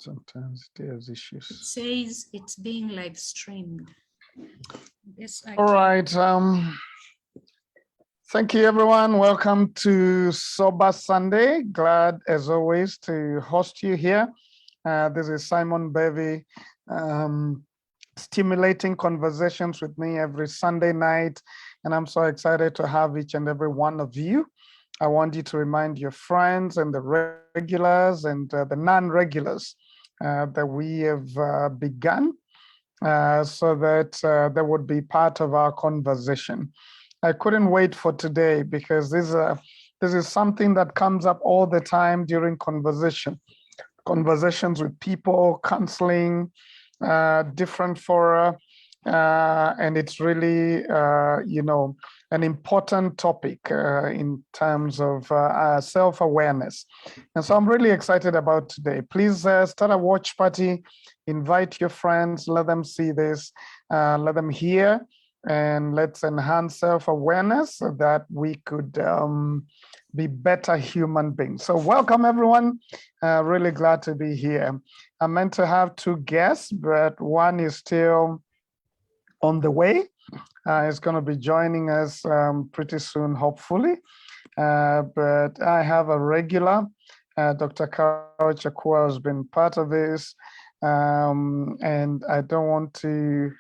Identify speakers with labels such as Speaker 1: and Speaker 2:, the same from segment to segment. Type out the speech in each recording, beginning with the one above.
Speaker 1: Sometimes there's issues.
Speaker 2: It says it's being live streamed. Yes.
Speaker 1: All right. Thank you, everyone. Welcome to Sober Sunday. Glad, as always, to host you here. This is Simon Bevy, stimulating conversations with me every Sunday night. And I'm so excited to have each and every one of you. I want you to remind your friends and the regulars and the non-regulars that we have begun so that they would be part of our conversation. I couldn't wait for today because this is something that comes up all the time during conversations with people, counseling, different fora, and it's really, an important topic in terms of self-awareness. And so I'm really excited about today. Please start a watch party, invite your friends, let them see this, let them hear, and let's enhance self-awareness so that we could be better human beings. So welcome, everyone. Really glad to be here. I meant to have two guests, but one is still on the way. Is going to be joining us pretty soon, hopefully. But I have a regular, Dr. Carol Chakua has been part of this. And I don't want to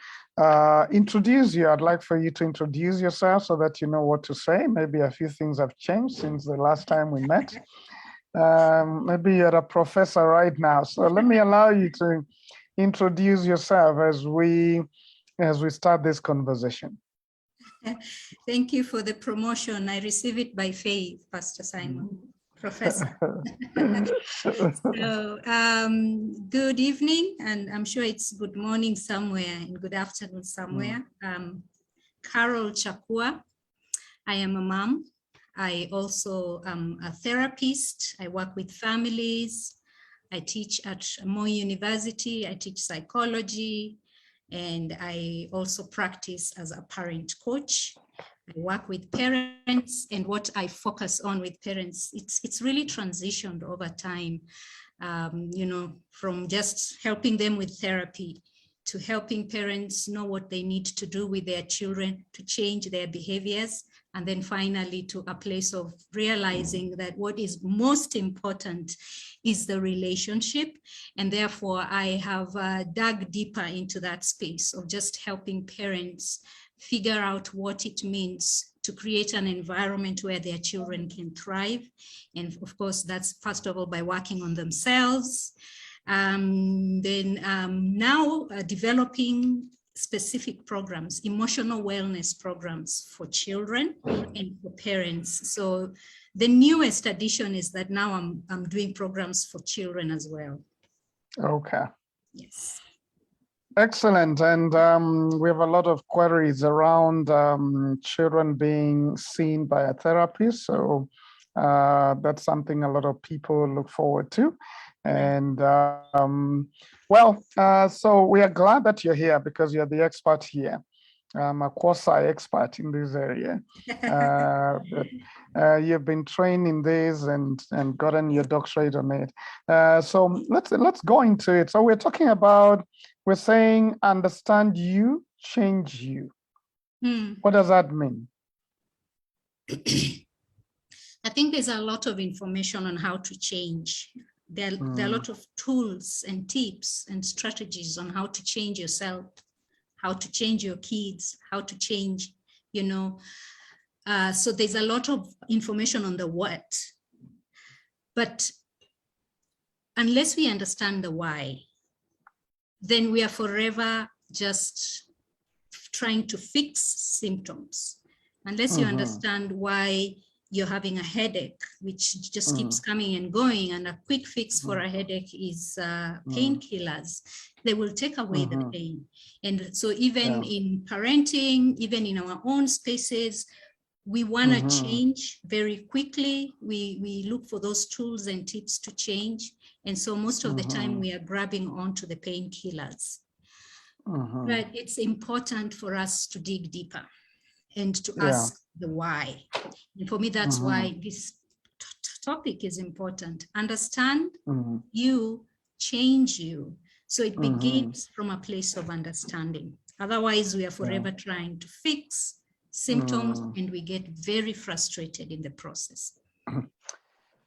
Speaker 1: introduce you. I'd like for you to introduce yourself so that you know what to say. Maybe a few things have changed since the last time we met. Maybe you're a professor right now. So let me allow you to introduce yourself as we start this conversation.
Speaker 2: Thank you for the promotion. I receive it by faith, Pastor Simon, Professor. So, good evening, and I'm sure it's good morning somewhere and good afternoon somewhere. Carol Chakua. I am a mom. I also am a therapist. I work with families. I teach at Moi University. I teach psychology. And I also practice as a parent coach. I work with parents, and what I focus on with parents, it's really transitioned over time, from just helping them with therapy to helping parents know what they need to do with their children to change their behaviors, and then finally to a place of realizing that what is most important is the relationship. And therefore, I have dug deeper into that space of just helping parents figure out what it means to create an environment where their children can thrive. And of course, that's first of all by working on themselves. Now developing specific programs, emotional wellness programs for children and for parents. So the newest addition is that now I'm doing programs for children as well.
Speaker 1: Okay.
Speaker 2: Yes.
Speaker 1: Excellent. And we have a lot of queries around children being seen by a therapist. So that's something a lot of people look forward to. And so we are glad that you're here because you're the expert here. I'm a quasi-expert in this area. But you've been trained in this and gotten your doctorate on it. So let's go into it. So we're saying understand you, change you. What does that mean?
Speaker 2: I think there's a lot of information on how to change. There are a lot of tools and tips and strategies on how to change yourself, how to change your kids, how to change, so there's a lot of information on the what. But unless we understand the why, then we are forever just trying to fix symptoms. Unless you understand why you're having a headache, which just keeps coming and going, and a quick fix for a headache is painkillers. They will take away the pain. And so even in parenting, even in our own spaces, we want to change very quickly. We look for those tools and tips to change. And so most of the time we are grabbing onto the painkillers. But it's important for us to dig deeper and to ask the why. And for me, that's why this topic is important. Understand you, change you. So it begins from a place of understanding. Otherwise, we are forever trying to fix symptoms and we get very frustrated in the process.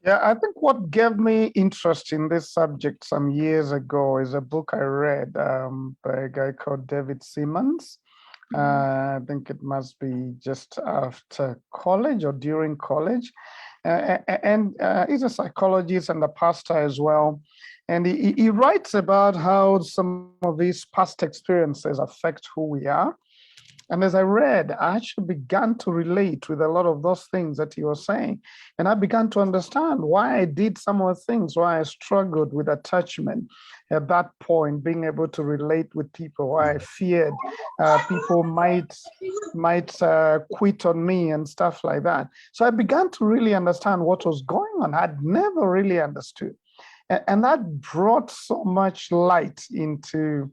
Speaker 1: Yeah, I think what gave me interest in this subject some years ago is a book I read by a guy called David Simmons. I think it must be just after college or during college. And he's a psychologist and a pastor as well. And he writes about how some of these past experiences affect who we are. And as I read, I actually began to relate with a lot of those things that he was saying. And I began to understand why I did some of the things, why I struggled with attachment at that point, being able to relate with people, why I feared people might quit on me and stuff like that. So I began to really understand what was going on. I'd never really understood. And that brought so much light into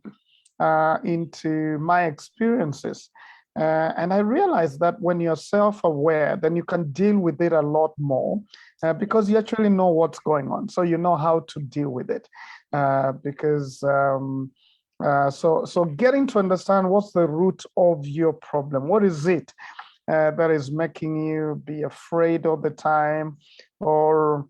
Speaker 1: my experiences. And I realized that when you're self-aware, then you can deal with it a lot more because you actually know what's going on. So you know how to deal with it. So getting to understand what's the root of your problem. What is it that is making you be afraid all the time? Or,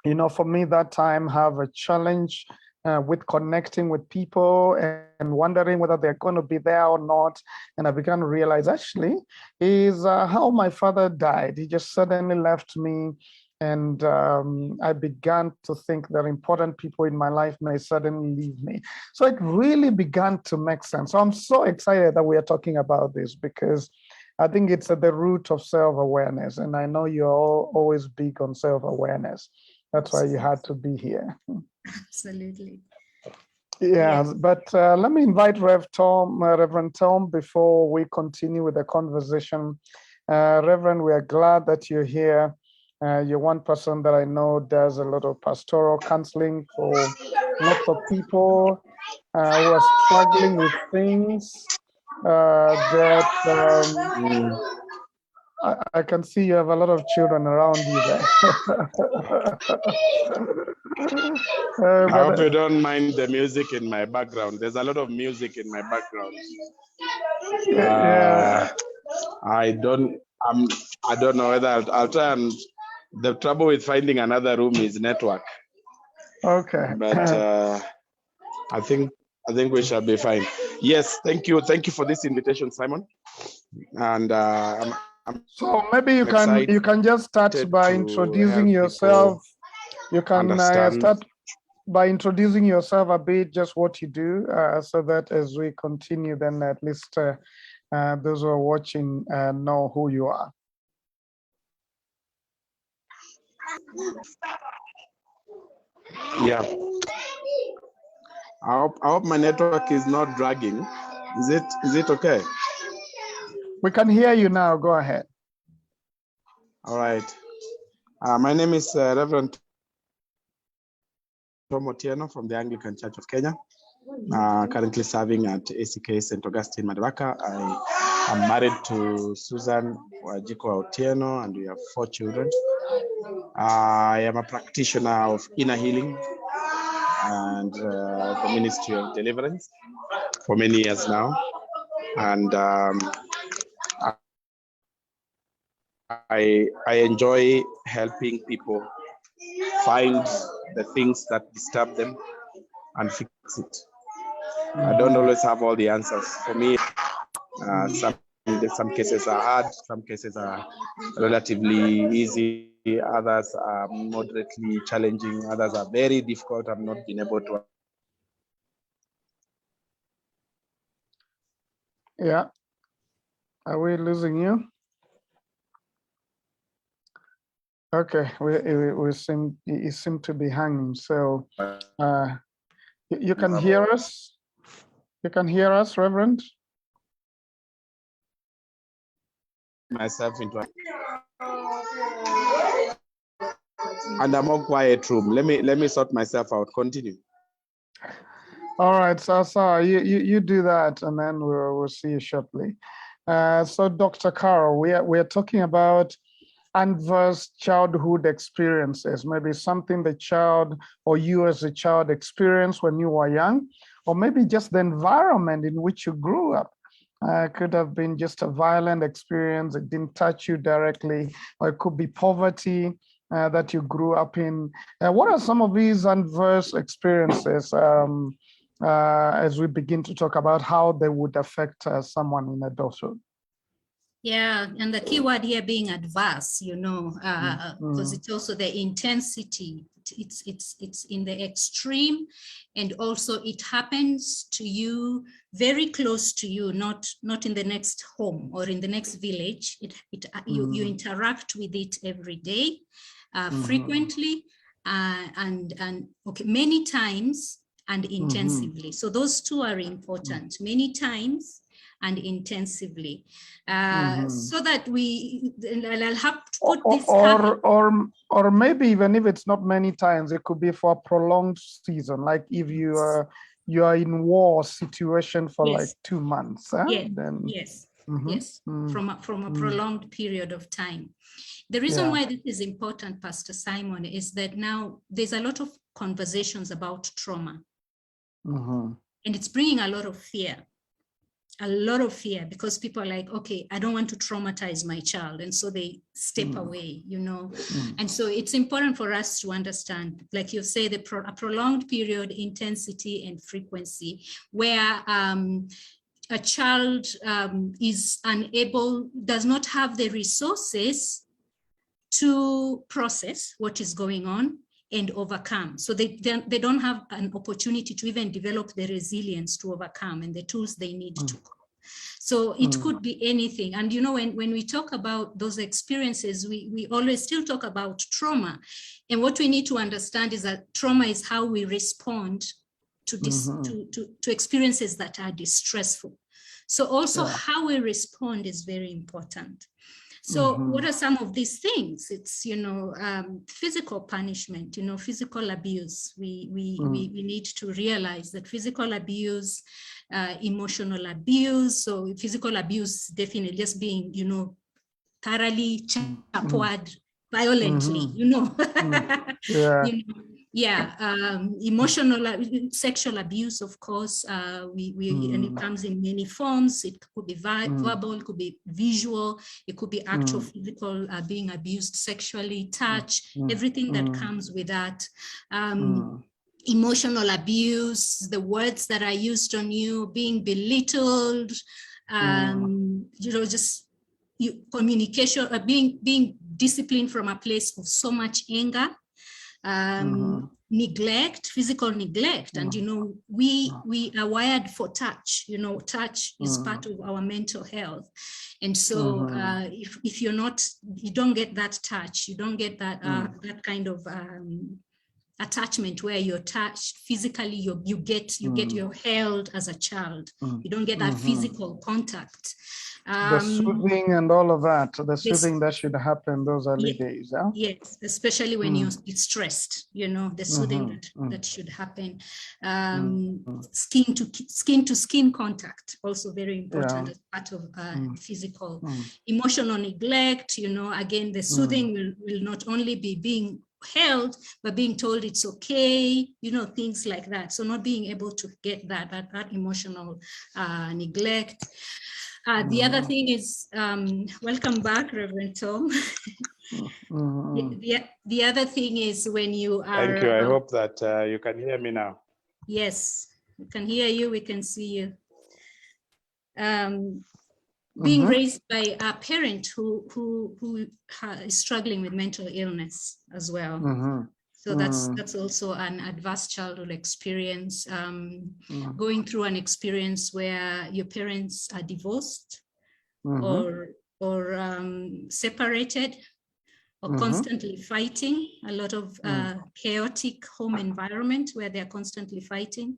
Speaker 1: you know, for me, that time have a challenge with connecting with people and wondering whether they're going to be there or not. And I began to realize actually is how my father died. He just suddenly left me. And I began to think that important people in my life may suddenly leave me. So it really began to make sense. So I'm so excited that we are talking about this because I think it's at the root of self-awareness. And I know you're always big on self-awareness. That's why you had to be here.
Speaker 2: Absolutely.
Speaker 1: Yeah, but let me invite Reverend Tom, before we continue with the conversation. Reverend, we are glad that you're here. You're one person that I know does a lot of pastoral counseling for lots of people who are struggling with things I can see you have a lot of children around you there.
Speaker 3: I hope you don't mind the music in my background. There's a lot of music in my background.
Speaker 1: Yeah.
Speaker 3: I don't know whether I'll try, and the trouble with finding another room is network.
Speaker 1: Okay.
Speaker 3: But I think we shall be fine. Yes, thank you for this invitation, Simon. And
Speaker 1: so maybe you can just start by introducing yourself. You can start by introducing yourself a bit, just what you do, so that as we continue, then at least those who are watching know who you are.
Speaker 3: Yeah. I hope my network is not dragging. Is it okay?
Speaker 1: We can hear you now. Go ahead.
Speaker 3: All right. My name is Rev Tom from the Anglican Church of Kenya. Currently serving at ACK St. Augustine, Madaraka. I am married to Susan Wajiko Otieno, and we have 4 children. I am a practitioner of inner healing and the ministry of deliverance for many years now. And I enjoy helping people find the things that disturb them and fix it. I don't always have all the answers. For me, some cases are hard, some cases are relatively easy, others are moderately challenging, others are very difficult. I've not been able to.
Speaker 1: Yeah. Are we losing you? Okay, we seem to be hanging. So you can hear us? You can hear us, Reverend?
Speaker 3: Myself into and a more quiet room. Let me sort myself out. Continue.
Speaker 1: All right, so you do that, and then we'll see you shortly. So Dr. Carol, we are talking about adverse childhood experiences, maybe something the child or you as a child experienced when you were young, or maybe just the environment in which you grew up. Could have been just a violent experience, it didn't touch you directly, or it could be poverty that you grew up in. What are some of these adverse experiences as we begin to talk about how they would affect someone in adulthood?
Speaker 2: Yeah, and the key word here being adverse, because it's also the intensity. It's in the extreme, and also it happens to you very close to you, not in the next home or in the next village. You interact with it every day, frequently, and okay, many times and intensively. So those two are important. Many times and intensively, so that I'll have to put this
Speaker 1: or maybe even if it's not many times, it could be for a prolonged season, like if you are in war situation for like 2 months, then
Speaker 2: yes, from a prolonged period of time. The reason why this is important, Pastor Simon, is that now there's a lot of conversations about trauma, and it's bringing a lot of fear. Because people are like, okay, I don't want to traumatize my child, and so they step away, and so it's important for us to understand, like you say, a prolonged period, intensity and frequency, where a child does not have the resources to process what is going on and overcome. So they don't have an opportunity to even develop the resilience to overcome and the tools they need to cope. So it could be anything. And when we talk about those experiences, we always still talk about trauma. And what we need to understand is that trauma is how we respond to experiences that are distressful. So also how we respond is very important. So what are some of these things? It's, physical punishment, physical abuse. We need to realize that physical abuse, emotional abuse. So physical abuse, definitely just being, thoroughly chapeaued violently, emotional, sexual abuse, of course, and it comes in many forms. It could be verbal, it could be visual, it could be actual physical, being abused sexually, touch, everything that comes with that. Emotional abuse, the words that are used on you, being belittled, communication, being disciplined from a place of so much anger. Neglect, physical neglect, and we are wired for touch. Touch is part of our mental health, and so if you don't get that touch, you don't get that that kind of attachment where you're touched physically, you're held as a child. You don't get that physical contact.
Speaker 1: The soothing and all of that, the soothing that should happen those early days.
Speaker 2: Yes, especially when you're stressed, the soothing that should happen. Skin to skin contact, also very important as part of physical. Emotional neglect, again, the soothing will not only be being held, but being told it's okay, things like that. So not being able to get that emotional neglect. The other thing is, welcome back, Rev Tom. The other thing is when you are...
Speaker 3: Thank you. I hope that you can hear me now.
Speaker 2: Yes, we can hear you. We can see you. Being raised by a parent who is struggling with mental illness as well. So that's also an adverse childhood experience. Going through an experience where your parents are divorced or separated, or constantly fighting. A lot of chaotic home environment where they're constantly fighting.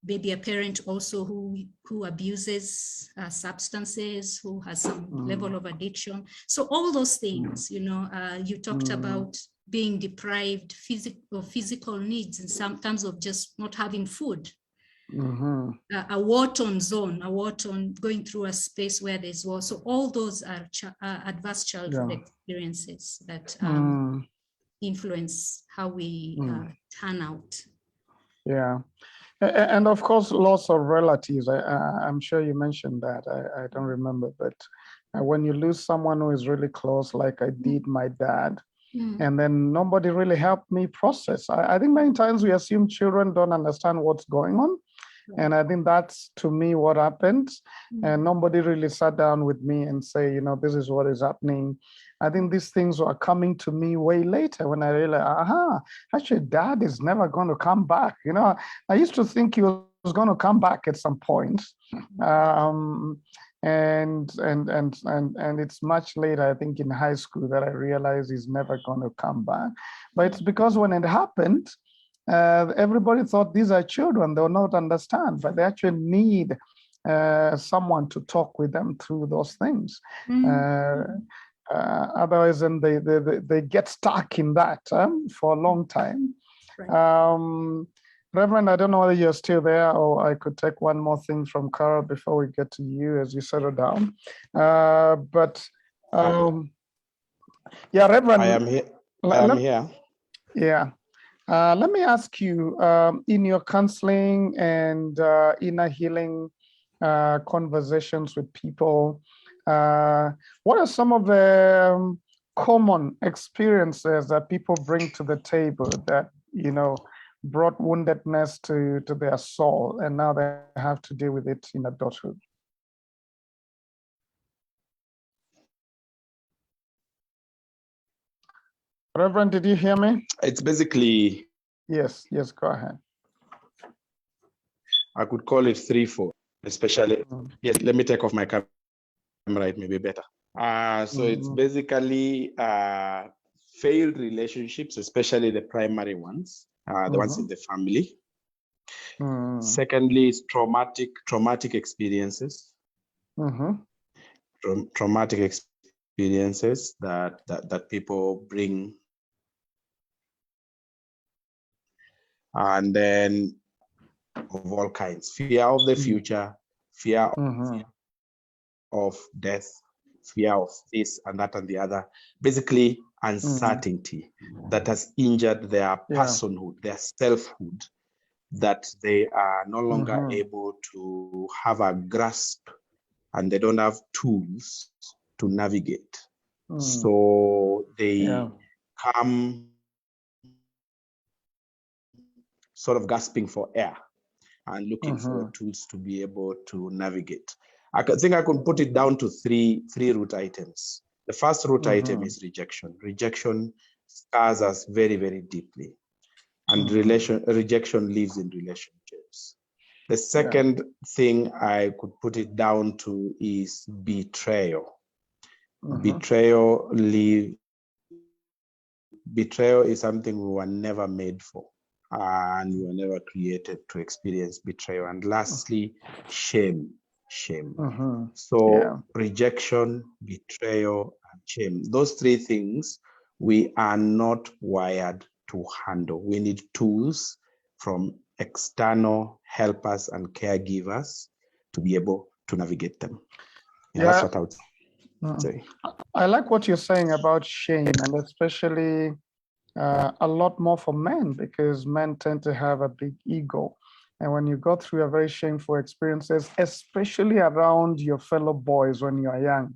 Speaker 2: Maybe a parent also who abuses substances, who has some level of addiction. So all those things, you talked about being deprived of physical needs in some terms of just not having food, a war-torn zone, a war-torn, going through a space where there's war. So all those are adverse childhood experiences that influence how we turn out.
Speaker 1: Yeah. And of course, loss of relatives. I'm sure you mentioned that. I don't remember, but when you lose someone who is really close, like I did my dad, and then nobody really helped me process. I think many times we assume children don't understand what's going on. And I think that's, to me, what happened. And nobody really sat down with me and say, you know, this is what is happening. I think these things were coming to me way later when I realized, actually, dad is never going to come back. You know, I used to think he was going to come back at some point. And it's much later, I think, in high school that I realized he's never going to come back. But it's because when it happened, everybody thought these are children, they will not understand, but they actually need someone to talk with them through those things. Otherwise, then they get stuck in that for a long time. Right. Reverend, I don't know whether you're still there, or I could take one more thing from Carol before we get to you as you settle down. Yeah, Reverend.
Speaker 3: I am here. Here.
Speaker 1: Yeah. Let me ask you, in your counseling and inner healing conversations with people, what are some of the common experiences that people bring to the table that, you know, brought woundedness to their soul, and now they have to deal with it in adulthood? Reverend, did you hear me?
Speaker 3: It's basically...
Speaker 1: Yes, go ahead.
Speaker 3: I could call it 3-4, especially. Yes, let me take off my camera, it may be better. So it's basically failed relationships, especially the primary ones, the ones in the family. Secondly, is traumatic experiences. Traumatic experiences that people bring. And then of all kinds, fear of the future, fear of death, fear of this and that and the other. Basically, uncertainty that has injured their personhood, their selfhood, that they are no longer able to have a grasp, and they don't have tools to navigate. So they come sort of gasping for air and looking for tools to be able to navigate. I think I could put it down to three root items. The first root item is rejection. Rejection scars us very, very deeply. And rejection lives in relationships. The second thing I could put it down to is betrayal. Betrayal is something we were never made for, and we were never created to experience betrayal. And lastly, shame. So rejection, betrayal, and shame. Those three things we are not wired to handle. We need tools from external helpers and caregivers to be able to navigate them. That's what I would say.
Speaker 1: I like what you're saying about shame, and especially a lot more for men, because men tend to have a big ego. And when you go through a very shameful experiences, especially around your fellow boys when you are young,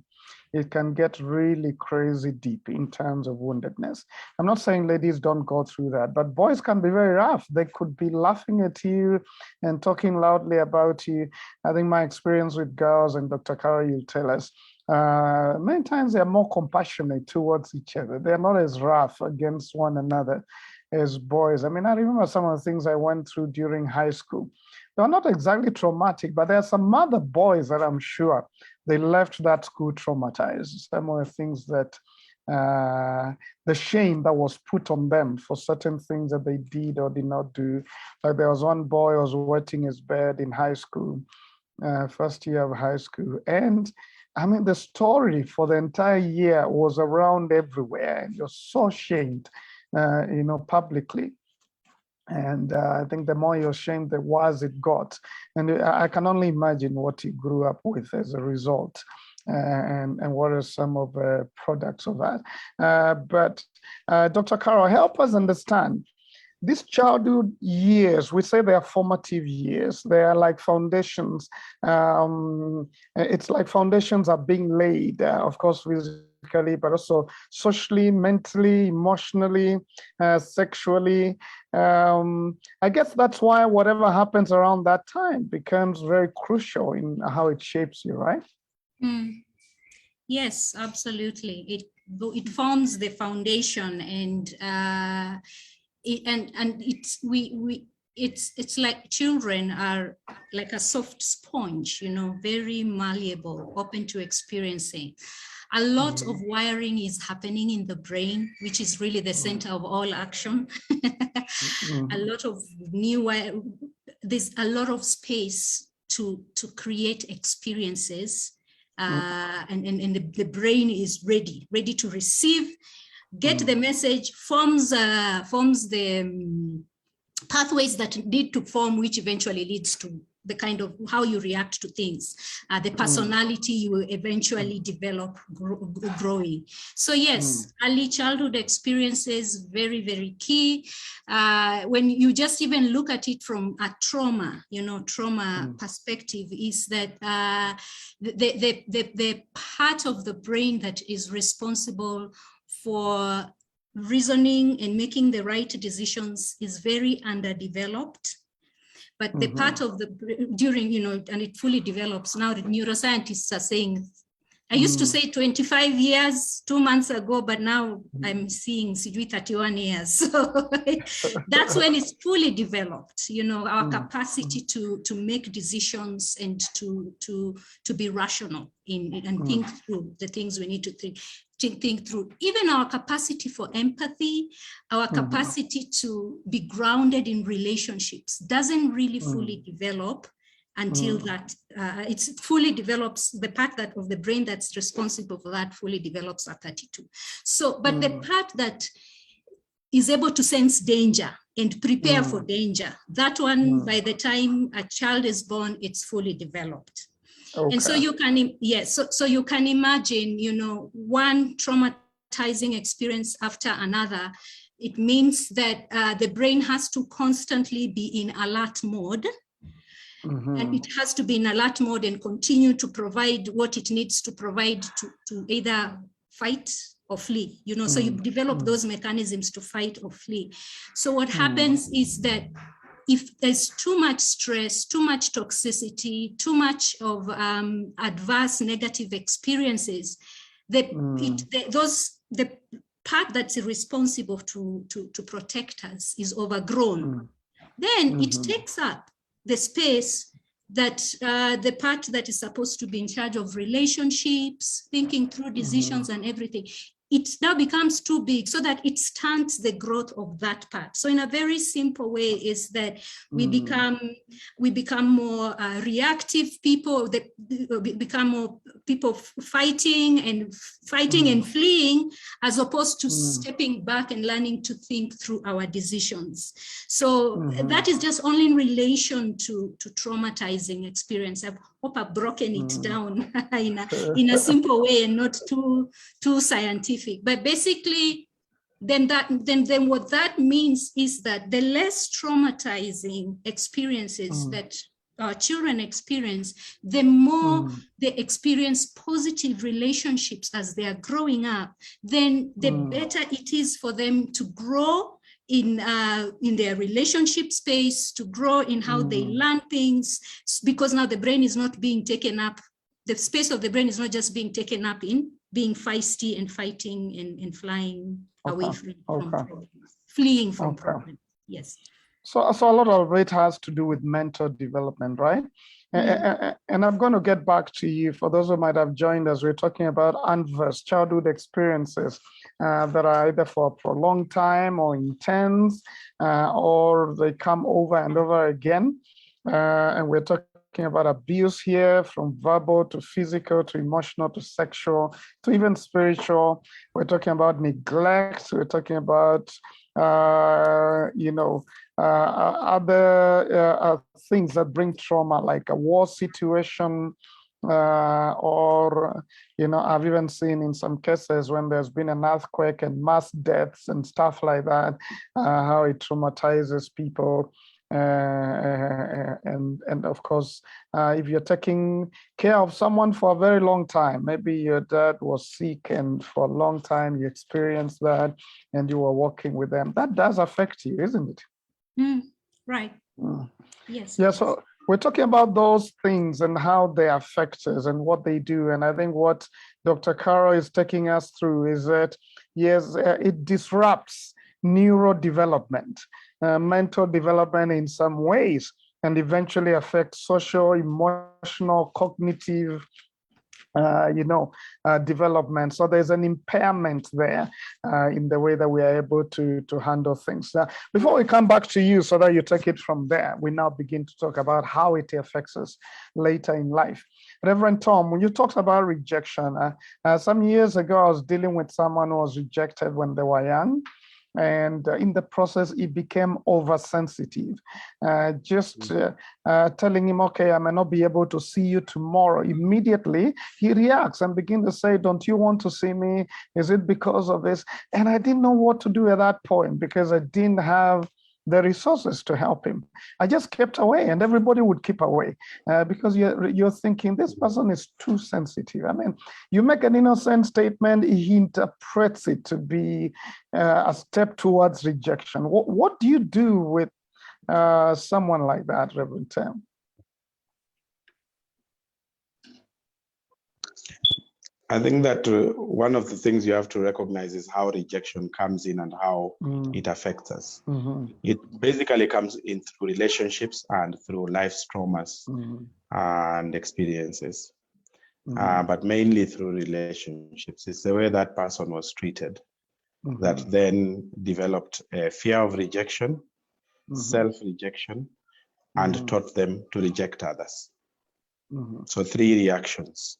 Speaker 1: it can get really crazy deep in terms of woundedness. I'm not saying ladies don't go through that, but boys can be very rough. They could be laughing at you and talking loudly about you. I think my experience with girls, and Dr. Kara, you'll tell us, many times they're more compassionate towards each other. They're not as rough against one another as boys. I mean, I remember some of the things I went through during high school. They were not exactly traumatic, but there are some other boys that I'm sure they left that school traumatized. Some of the things that, the shame that was put on them for certain things that they did or did not do. Like there was one boy who was wetting his bed in high school, first year of high school. And I mean, the story for the entire year was around everywhere. And you're so ashamed, publicly. And I think the more you're shamed, the worse it got. And I can only imagine what you grew up with as a result. And what are some of the products of that. But Dr. Carol, help us understand these childhood years. We say they are formative years. They are like foundations. It's like foundations are being laid, of course, physically, but also socially, mentally, emotionally, sexually. I guess that's why whatever happens around that time becomes very crucial in how it shapes you, right?
Speaker 2: Yes, absolutely. It forms the foundation, and it's like children are like a soft sponge, very malleable, open to experiencing. A lot of wiring is happening in the brain, which is really the center of all action. A lot of there's a lot of space to create experiences. And the brain is ready to receive, get the message, forms the pathways that need to form, which eventually leads to the kind of how you react to things, the personality you eventually develop growing. So yes, early childhood experiences, very, very key. When you just even look at it from a trauma perspective, is that the part of the brain that is responsible for reasoning and making the right decisions is very underdeveloped. But the part of the and it fully develops now. The neuroscientists are saying, I used to say 25 years 2 months ago, but now I'm seeing 31 years. So that's when it's fully developed, our capacity to make decisions and to be rational and think through the things we need to think through. Even our capacity for empathy, our capacity to be grounded in relationships doesn't really fully develop until that it fully develops. The part of the brain that's responsible for that fully develops at 32. So, but the part that is able to sense danger and prepare for danger, that one, by the time a child is born, it's fully developed. Okay. And so you can, so you can imagine, one traumatizing experience after another. It means that the brain has to constantly be in alert mode. And it has to be in alert mode and continue to provide what it needs to provide to either fight or flee, so you develop those mechanisms to fight or flee. So what happens is that if there's too much stress, too much toxicity, too much of adverse negative experiences, the part that's responsible to protect us is overgrown. Then it takes up the space that the part that is supposed to be in charge of relationships, thinking through decisions and everything, it now becomes too big, so that it stunts the growth of that part. So in a very simple way is that we become more reactive people, that become more people fighting and fleeing, as opposed to stepping back and learning to think through our decisions. So that is just only in relation to traumatizing experience. I hope I've broken it down in a simple way and not too scientific. But basically, then what that means is that the less traumatizing experiences that our children experience, the more they experience positive relationships as they are growing up, then the better it is for them to grow in their relationship space, to grow in how they learn things, because now the brain is not being taken up. The space of the brain is not just being taken up in being feisty and fighting and flying away from problems, fleeing from problems. Yes.
Speaker 1: So a lot of it has to do with mental development, right? And I'm going to get back to you. For those who might have joined us, we're talking about adverse childhood experiences that are either for a prolonged time or intense, or they come over and over again. And we're talking about abuse here, from verbal to physical to emotional to sexual to even spiritual. We're talking about neglect. We're talking about Are there things that bring trauma, like a war situation, or, I've even seen in some cases when there's been an earthquake and mass deaths and stuff like that, how it traumatizes people. And of course, if you're taking care of someone for a very long time, maybe your dad was sick and for a long time you experienced that and you were working with them, that does affect you, isn't it?
Speaker 2: Right.
Speaker 1: Mm.
Speaker 2: Yes.
Speaker 1: Yeah, so we're talking about those things and how they affect us and what they do. And I think what Dr. Carol is taking us through is that, yes, it disrupts neurodevelopment, mental development in some ways, and eventually affects social, emotional, cognitive, development. So there's an impairment there in the way that we are able to handle things. Before we come back to you so that you take it from there, we now begin to talk about how it affects us later in life. Reverend Tom, when you talked about rejection, some years ago, I was dealing with someone who was rejected when they were young. And in the process, he became oversensitive. Telling him, okay, I may not be able to see you tomorrow. Immediately, he reacts and begins to say, don't you want to see me? Is it because of this? And I didn't know what to do at that point because I didn't have the resources to help him. I just kept away, and everybody would keep away because you're thinking this person is too sensitive. I mean, you make an innocent statement, he interprets it to be a step towards rejection. What do you do with someone like that, Reverend Tom?
Speaker 3: I think that one of the things you have to recognize is how rejection comes in and how it affects us. It basically comes in through relationships and through life's traumas and experiences, but mainly through relationships. It's the way that person was treated that then developed a fear of rejection, self-rejection, and taught them to reject others. So 3 reactions: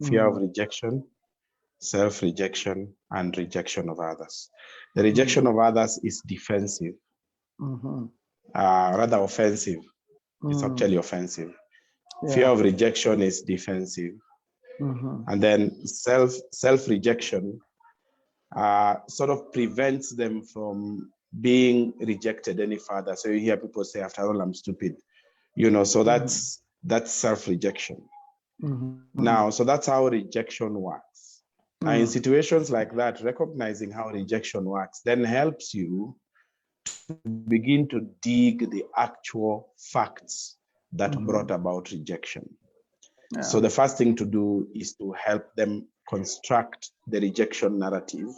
Speaker 3: fear of rejection, self-rejection, and rejection of others. The rejection of others is defensive, rather offensive. It's actually offensive. Yeah. Fear of rejection is defensive. And then self-rejection sort of prevents them from being rejected any further. So you hear people say, after all, I'm stupid. So that's self-rejection. Now, so that's how rejection works. Now, in situations like that, recognizing how rejection works then helps you to begin to dig the actual facts that brought about rejection. Yeah. So the first thing to do is to help them construct the rejection narrative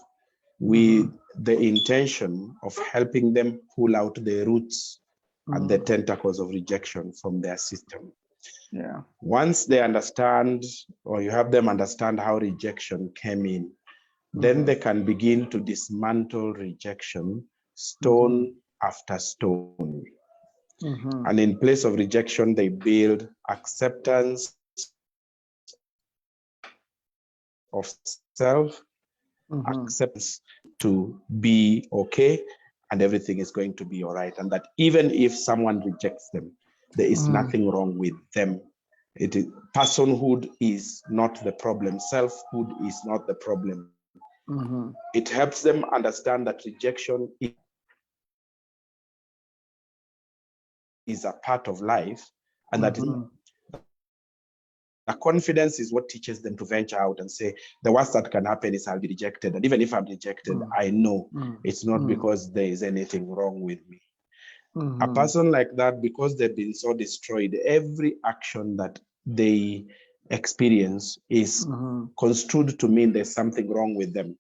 Speaker 3: with the intention of helping them pull out the roots and the tentacles of rejection from their system. Yeah. Once they understand, or you have them understand how rejection came in, then they can begin to dismantle rejection stone after stone. And in place of rejection, they build acceptance of self, acceptance to be okay, and everything is going to be all right. And that even if someone rejects them, there is nothing wrong with them. It is, personhood is not the problem. Selfhood is not the problem. It helps them understand that rejection is a part of life, and that the confidence is what teaches them to venture out and say, the worst that can happen is I'll be rejected. And even if I'm rejected, I know it's not because there is anything wrong with me. A person like that, because they've been so destroyed, every action that they experience is construed to mean there's something wrong with them.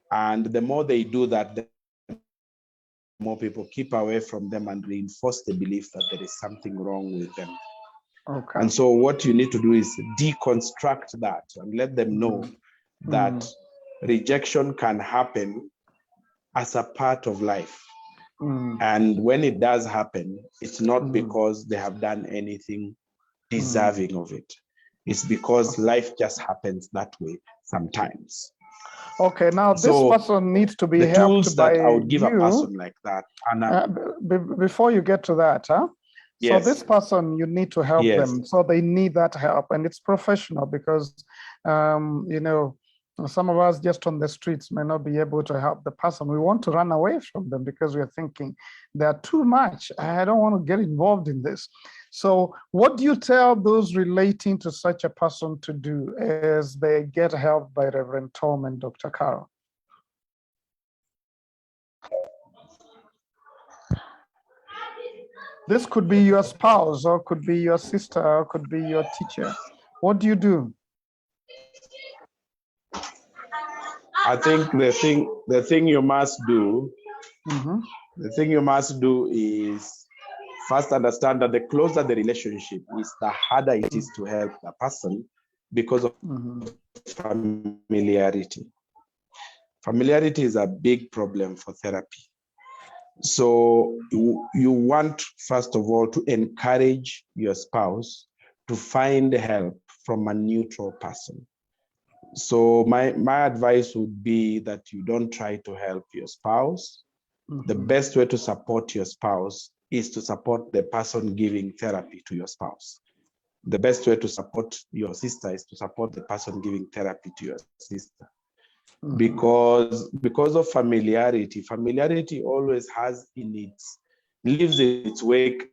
Speaker 3: And the more they do that, the more people keep away from them and reinforce the belief that there is something wrong with them. Okay. And so what you need to do is deconstruct that and let them know that rejection can happen as a part of life. And when it does happen, it's not because they have done anything deserving of it. It's because life just happens that way sometimes.
Speaker 1: Okay, now this
Speaker 3: So
Speaker 1: person needs to be
Speaker 3: the
Speaker 1: helped
Speaker 3: tools
Speaker 1: by
Speaker 3: that I would give a
Speaker 1: you.
Speaker 3: person like that, and
Speaker 1: Before you get to that, huh? So
Speaker 3: yes,
Speaker 1: this person, you need to help
Speaker 3: yes,
Speaker 1: them. So they need that help, and it's professional because, you know, some of us just on the streets may not be able to help the person. We want to run away from them because we're thinking they're too much. I don't want to get involved in this. So what do you tell those relating to such a person to do as they get help by Reverend Tom and Dr. Carol? This could be your spouse, or could be your sister, or could be your teacher. What do you do?
Speaker 3: I think the thing you must do,
Speaker 1: Mm-hmm.
Speaker 3: the thing you must do is first understand that the closer the relationship is, the harder it is to help the person because of familiarity. Familiarity is a big problem for therapy. So you want, first of all, to encourage your spouse to find help from a neutral person. So my advice would be that you don't try to help your spouse. The best way to support your spouse is to support the person giving therapy to your spouse. The best way to support your sister is to support the person giving therapy to your sister. Because of familiarity always has leaves its wake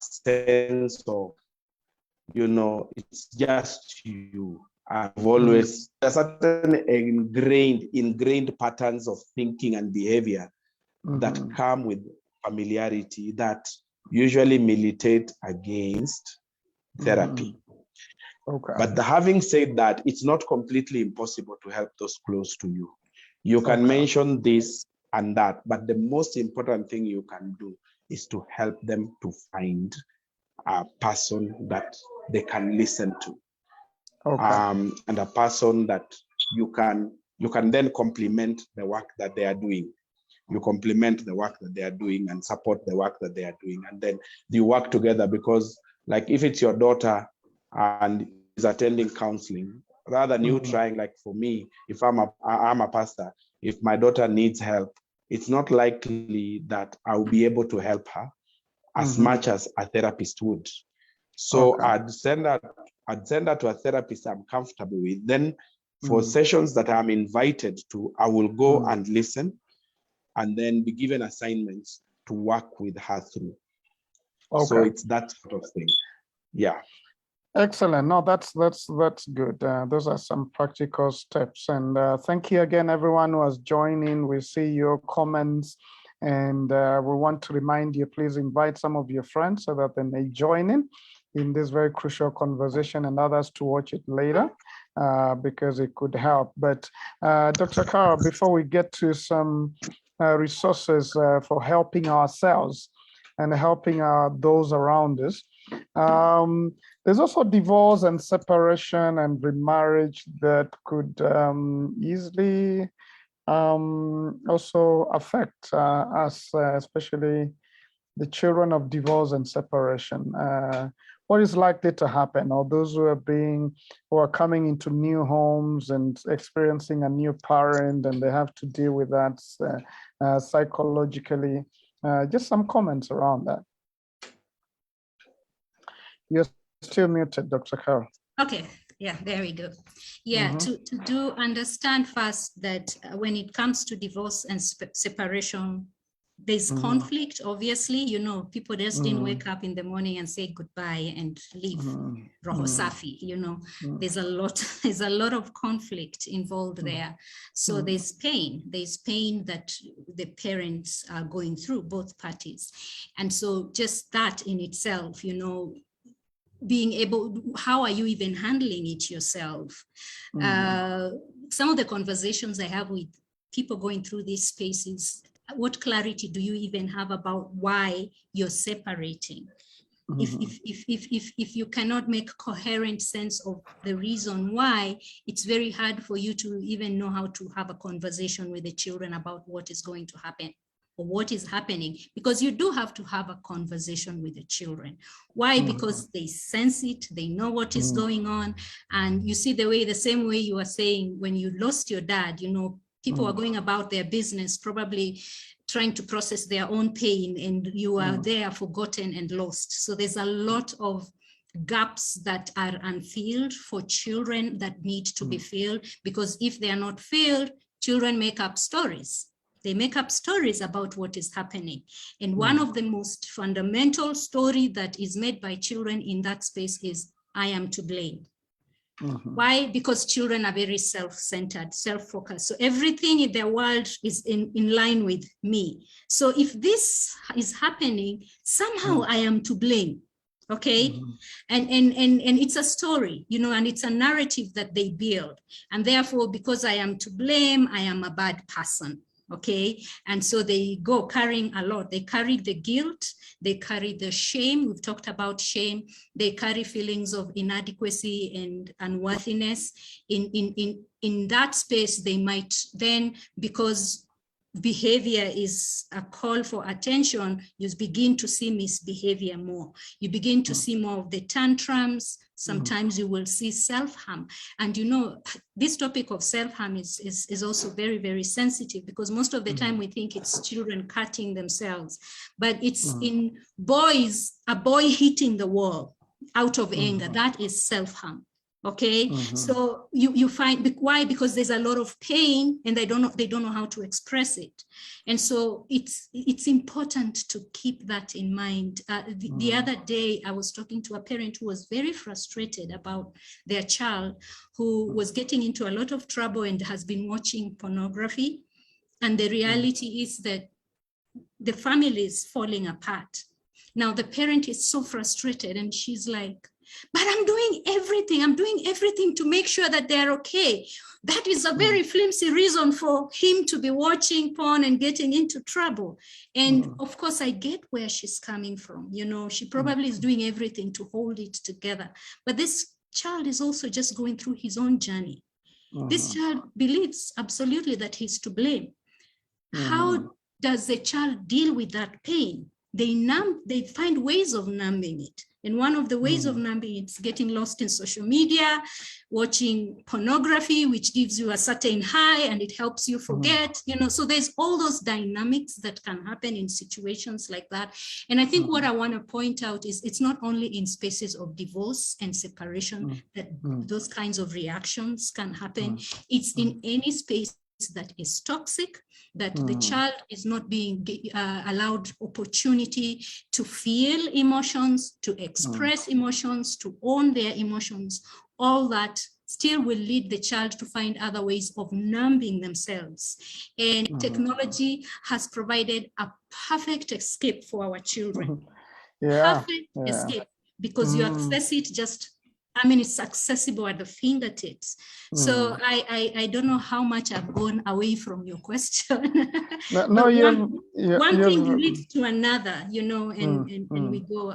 Speaker 3: sense of, it's just you. I've always, there's certain ingrained patterns of thinking and behavior that come with familiarity that usually militate against therapy.
Speaker 1: Okay.
Speaker 3: But having said that, it's not completely impossible to help those close to you. You can mention this and that, but the most important thing you can do is to help them to find a person that they can listen to. And a person that you can then complement the work that they are doing. You complement the work that they are doing and support the work that they are doing. And then you work together, because like if it's your daughter and is attending counseling, rather than you trying, like for me, if I'm a pastor, if my daughter needs help, it's not likely that I'll be able to help her as much as a therapist would. So I'd send her to a therapist I'm comfortable with. Then for sessions that I'm invited to, I will go and listen and then be given assignments to work with her through. So it's that sort of thing. Yeah.
Speaker 1: Excellent. No, that's good. Those are some practical steps. And thank you again, everyone who has joined in. We see your comments, and we want to remind you, please invite some of your friends so that they may join in this very crucial conversation, and others to watch it later because it could help. But Dr. Carol, before we get to some resources for helping ourselves and helping those around us, there's also divorce and separation and remarriage that could easily also affect us, especially the children of divorce and separation. What is likely to happen, or those who are coming into new homes and experiencing a new parent, and they have to deal with that psychologically? Just some comments around that. You're still muted, Dr. Carol.
Speaker 2: Okay, yeah, there we go. Yeah, to do understand first that when it comes to divorce and separation, there's conflict, obviously. People just didn't wake up in the morning and say goodbye and leave. Roho safi, there's a lot of conflict involved there. So there's pain that the parents are going through, both parties. And so just that in itself, being able, how are you even handling it yourself? Some of the conversations I have with people going through these spaces, what clarity do you even have about why you're separating? If you cannot make coherent sense of the reason why, it's very hard for you to even know how to have a conversation with the children about what is going to happen or what is happening, because you do have to have a conversation with the children. Why? Because they sense it, they know what is going on. And you see the same way you are saying, when you lost your dad, you know, people are going about their business, probably trying to process their own pain, and you are there forgotten and lost. So there's a lot of gaps that are unfilled for children that need to be filled, because if they are not filled, children make up stories. They make up stories about what is happening. And one of the most fundamental story that is made by children in that space is, I am to blame. Why? Because children are very self-centered, self-focused. So everything in their world is in line with me. So if this is happening, somehow I am to blame. Okay. And it's a story, you know, and it's a narrative that they build. And therefore, because I am to blame, I am a bad person. Okay. And so they go carrying a lot. They carry the guilt, they carry the shame. We've talked about shame. They carry feelings of inadequacy and unworthiness. In that space, they might then, because behavior is a call for attention, you begin to see misbehavior more. You begin to see more of the tantrums. Sometimes you will see self-harm. And you know, this topic of self-harm is also very, very sensitive, because most of the time we think it's children cutting themselves, but it's in boys, a boy hitting the wall out of anger. That is self-harm. Okay, so you find, why? Because there's a lot of pain and they don't know how to express it. And so it's important to keep that in mind. The other day, I was talking to a parent who was very frustrated about their child who was getting into a lot of trouble and has been watching pornography. And the reality is that the family is falling apart. Now the parent is so frustrated and she's like, but I'm doing everything to make sure that they're okay. That is a very flimsy reason for him to be watching porn and getting into trouble. And of course, I get where she's coming from. You know, she probably is doing everything to hold it together. But this child is also just going through his own journey. This child believes absolutely that he's to blame. How does the child deal with that pain? They find ways of numbing it. And one of the ways of numbing it is getting lost in social media, watching pornography, which gives you a certain high and it helps you forget, you know. So there's all those dynamics that can happen in situations like that. And I think what I want to point out is it's not only in spaces of divorce and separation that those kinds of reactions can happen. It's in any space that is toxic, that the child is not being allowed opportunity to feel emotions, to express emotions, to own their emotions. All that still will lead the child to find other ways of numbing themselves. And technology has provided a perfect escape for our children. Perfect escape, because you access it just, I mean, it's accessible at the fingertips. So I don't know how much I've gone away from your question. One thing leads to another, you know, and we go.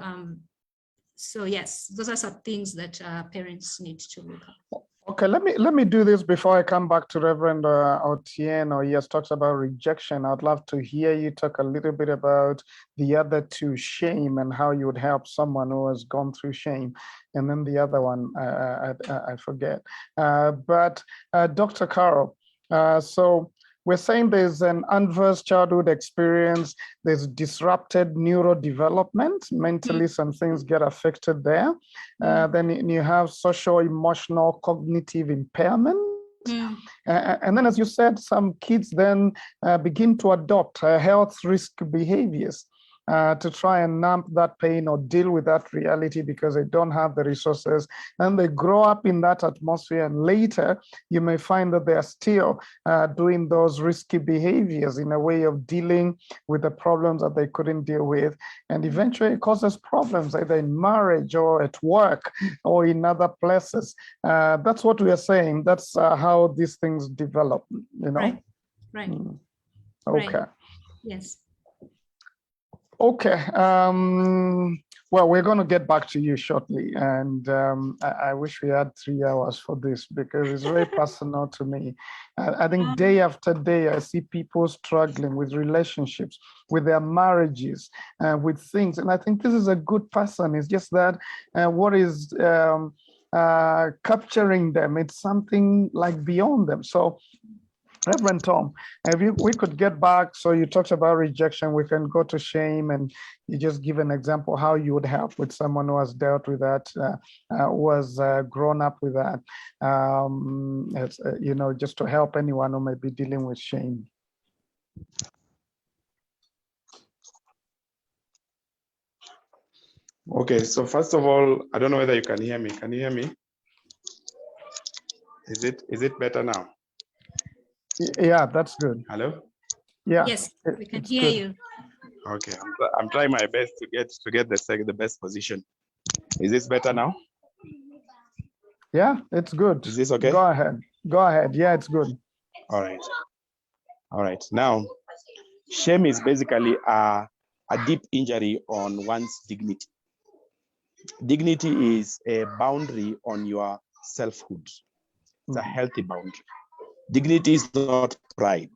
Speaker 2: So yes, those are some things that parents need to look at.
Speaker 1: Okay, let me do this before I come back to Reverend Otieno. He has talked about rejection. I'd love to hear you talk a little bit about the other two, shame, and how you would help someone who has gone through shame. And then the other one, I forget. But Dr. Carol, so we're saying there's an adverse childhood experience, there's disrupted neurodevelopment, mentally some things get affected there. Then you have social, emotional, cognitive impairment. And then, as you said, some kids then begin to adopt health risk behaviors to try and numb that pain or deal with that reality because they don't have the resources. And they grow up in that atmosphere, and later you may find that they are still doing those risky behaviors in a way of dealing with the problems that they couldn't deal with. And eventually it causes problems either in marriage or at work or in other places. That's what we are saying. That's how these things develop, you know?
Speaker 2: Right.
Speaker 1: Okay.
Speaker 2: Right. Yes.
Speaker 1: Okay. Well, we're going to get back to you shortly. And I wish we had 3 hours for this because it's very personal to me. I think day after day, I see people struggling with relationships, with their marriages, with things. And I think this is a good person. It's just that what is capturing them, it's something like beyond them. So Reverend Tom, we could get back. So you talked about rejection. We can go to shame, and you just give an example how you would help with someone who has dealt with that, who has grown up with that. Just to help anyone who may be dealing with shame.
Speaker 3: Okay, so first of all, I don't know whether you can hear me. Can you hear me? Is it better now?
Speaker 1: Yeah, that's good.
Speaker 3: Hello?
Speaker 1: Yeah.
Speaker 2: Yes, we can hear you.
Speaker 3: Okay, I'm trying my best to get the best position. Is this better now?
Speaker 1: Yeah, it's good.
Speaker 3: Is this okay?
Speaker 1: Go ahead. Go ahead. Yeah, it's good.
Speaker 3: All right. Now, shame is basically a deep injury on one's dignity. Dignity is a boundary on your selfhood. It's a healthy boundary. Dignity is not pride.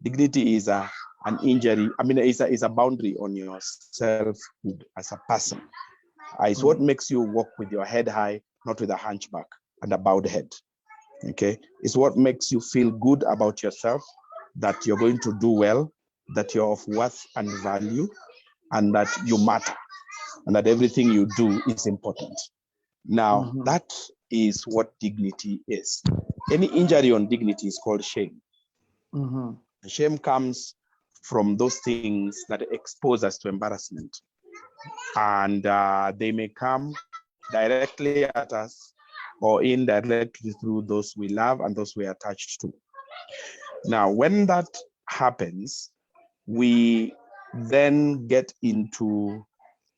Speaker 3: Dignity is an injury. I mean, it's a boundary on your selfhood as a person. It's what makes you walk with your head high, not with a hunchback and a bowed head. Okay, it's what makes you feel good about yourself, that you're going to do well, that you're of worth and value, and that you matter, and that everything you do is important. Now, that is what dignity is. Any injury on dignity is called shame. Shame comes from those things that expose us to embarrassment. And they may come directly at us or indirectly through those we love and those we are attached to. Now, when that happens, we then get into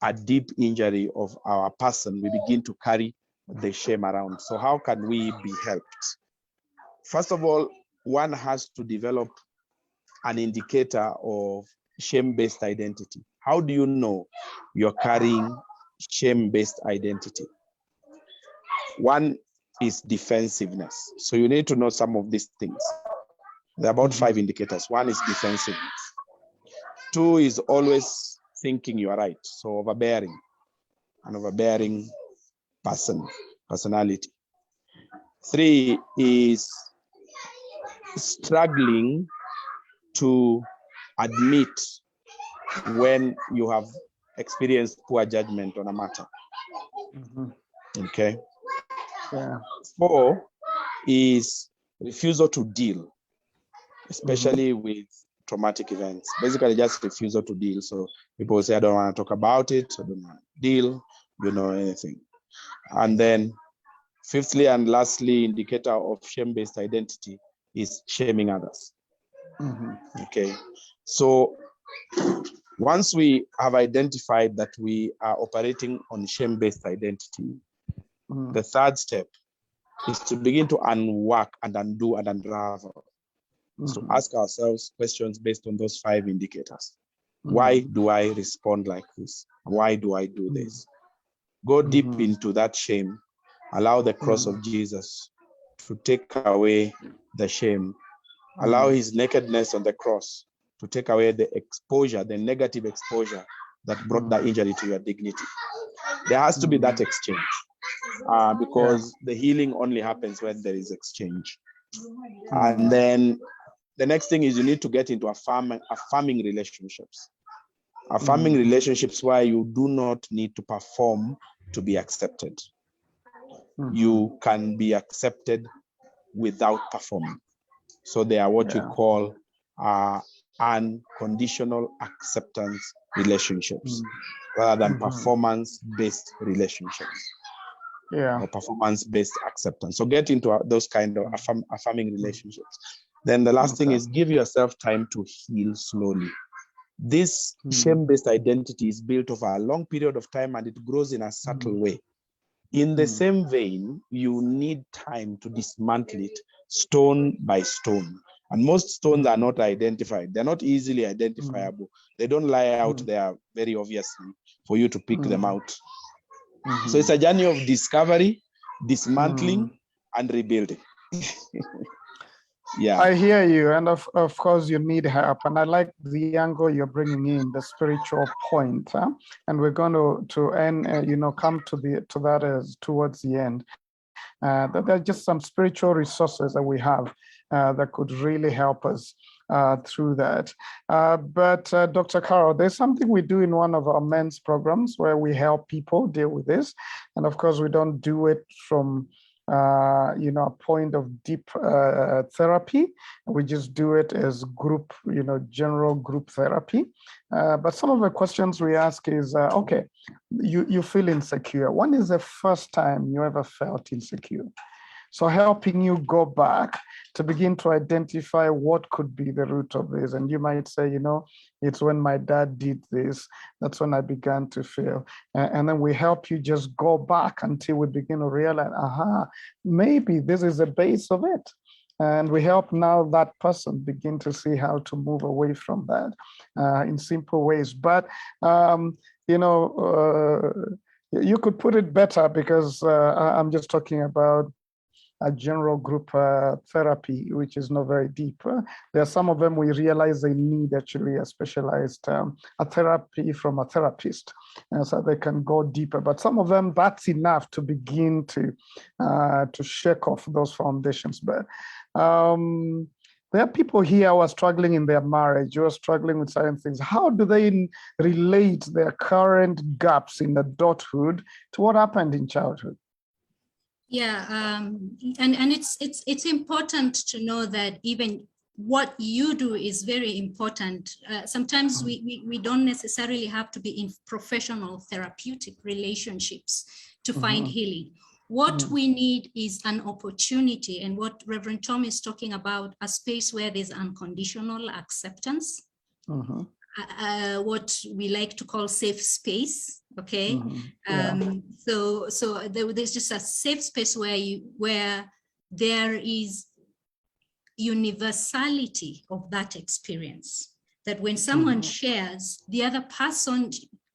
Speaker 3: a deep injury of our person. We begin to carry the shame around. So how can we be helped? First of all, one has to develop an indicator of shame-based identity. How do you know you're carrying shame-based identity? One is defensiveness. So you need to know some of these things. There are about 5 indicators. One is defensiveness. 2 is always thinking you are right. So overbearing, an overbearing personality. 3 is struggling to admit when you have experienced poor judgment on a matter. Okay.
Speaker 1: Yeah.
Speaker 3: 4 is refusal to deal, especially with traumatic events. Basically, just refusal to deal. So people say, I don't want to talk about it, I don't want to deal, anything. And then 5thly and lastly, indicator of shame-based identity is shaming others. Okay. So once we have identified that we are operating on shame-based identity, the 3rd step is to begin to unwork and undo and unravel. So ask ourselves questions based on those 5 indicators. Why do I respond like this? Why do I do this? Go deep into that shame. Allow the cross of Jesus to take away the shame. Allow his nakedness on the cross to take away the exposure, the negative exposure that brought that injury to your dignity. There has to be that exchange because the healing only happens when there is exchange. And then the next thing is you need to get into affirming relationships. Affirming relationships where you do not need to perform to be accepted. You can be accepted without performing. So they are what you call unconditional acceptance relationships rather than performance-based relationships. Or performance-based acceptance. So get into those kind of affirming relationships. Then the last thing is give yourself time to heal slowly. This shame-based identity is built over a long period of time and it grows in a subtle way. In the same vein, you need time to dismantle it stone by stone. And most stones are not identified. They're not easily identifiable. They don't lie out there very obviously for you to pick them out. So it's a journey of discovery, dismantling, and rebuilding. Yeah,
Speaker 1: I hear you, and of course you need help, and I like the angle you're bringing in, the spiritual point, and we're going to end, come to that as towards the end. That there are just some spiritual resources that we have that could really help us through that. But Dr. Carol, there's something we do in one of our men's programs where we help people deal with this, and of course we don't do it from a point of deep therapy. We just do it as group, general group therapy. But some of the questions we ask is, okay, you feel insecure. When is the first time you ever felt insecure? So helping you go back to begin to identify what could be the root of this. And you might say, it's when my dad did this, that's when I began to feel. And then we help you just go back until we begin to realize, maybe this is the base of it. And we help now that person begin to see how to move away from that in simple ways. But, you could put it better, because I'm just talking about a general group therapy, which is not very deep. There are some of them we realize they need actually a specialized a therapy from a therapist, so they can go deeper. But some of them, that's enough to begin to shake off those foundations. But there are people here who are struggling in their marriage, who are struggling with certain things. How do they relate their current gaps in adulthood to what happened in childhood?
Speaker 2: Yeah, and it's important to know that even what you do is very important. Sometimes we don't necessarily have to be in professional therapeutic relationships to find healing. What we need is an opportunity, and what Reverend Tom is talking about, a space where there's unconditional acceptance, what we like to call safe space. Okay, so there's just a safe space where there is universality of that experience, that when someone shares, the other person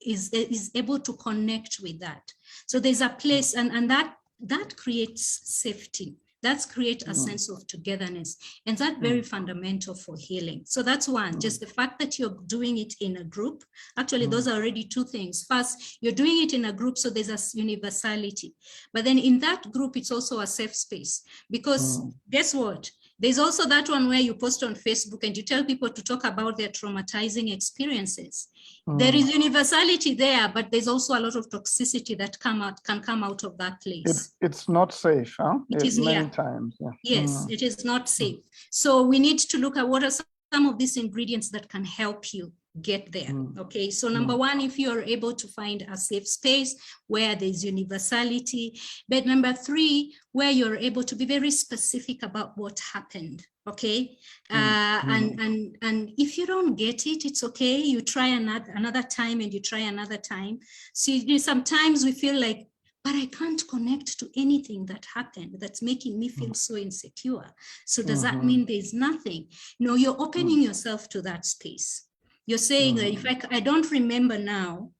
Speaker 2: is able to connect with that. So there's a place, and that creates safety. That creates a sense of togetherness, and that's very fundamental for healing. So that's one, just the fact that you're doing it in a group. Actually, those are already two things. First, you're doing it in a group, so there's a universality. But then in that group, it's also a safe space, because guess what? There's also that one where you post on Facebook and you tell people to talk about their traumatizing experiences. There is universality there, but there's also a lot of toxicity that can come out of that place.
Speaker 1: It's not safe, huh?
Speaker 2: It is
Speaker 1: many times. Yeah.
Speaker 2: Yes, it is not safe. So we need to look at what are some of these ingredients that can help you get there. Okay, so number one, if you're able to find a safe space where there's universality. But number three, where you're able to be very specific about what happened. Okay, and if you don't get it, it's okay. You try another time, and you try another time. See, sometimes we feel like, but I can't connect to anything that happened that's making me feel so insecure. So does that mean there's nothing? No, you're opening yourself to that space. You're saying that if I don't remember now,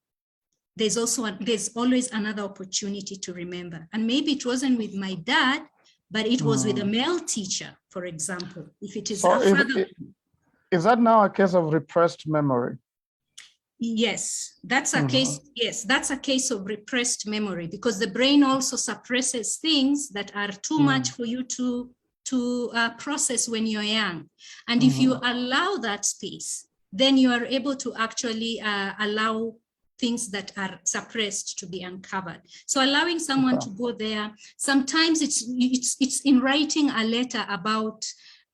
Speaker 2: there's always another opportunity to remember. And maybe it wasn't with my dad, but it was with a male teacher, for example. If it is
Speaker 1: is that now a case of repressed memory?
Speaker 2: Yes, that's a case. Yes, that's a case of repressed memory, because the brain also suppresses things that are too much for you to process when you're young. And if you allow that space, then you are able to actually allow things that are suppressed to be uncovered. So allowing someone to go there, sometimes it's in writing a letter about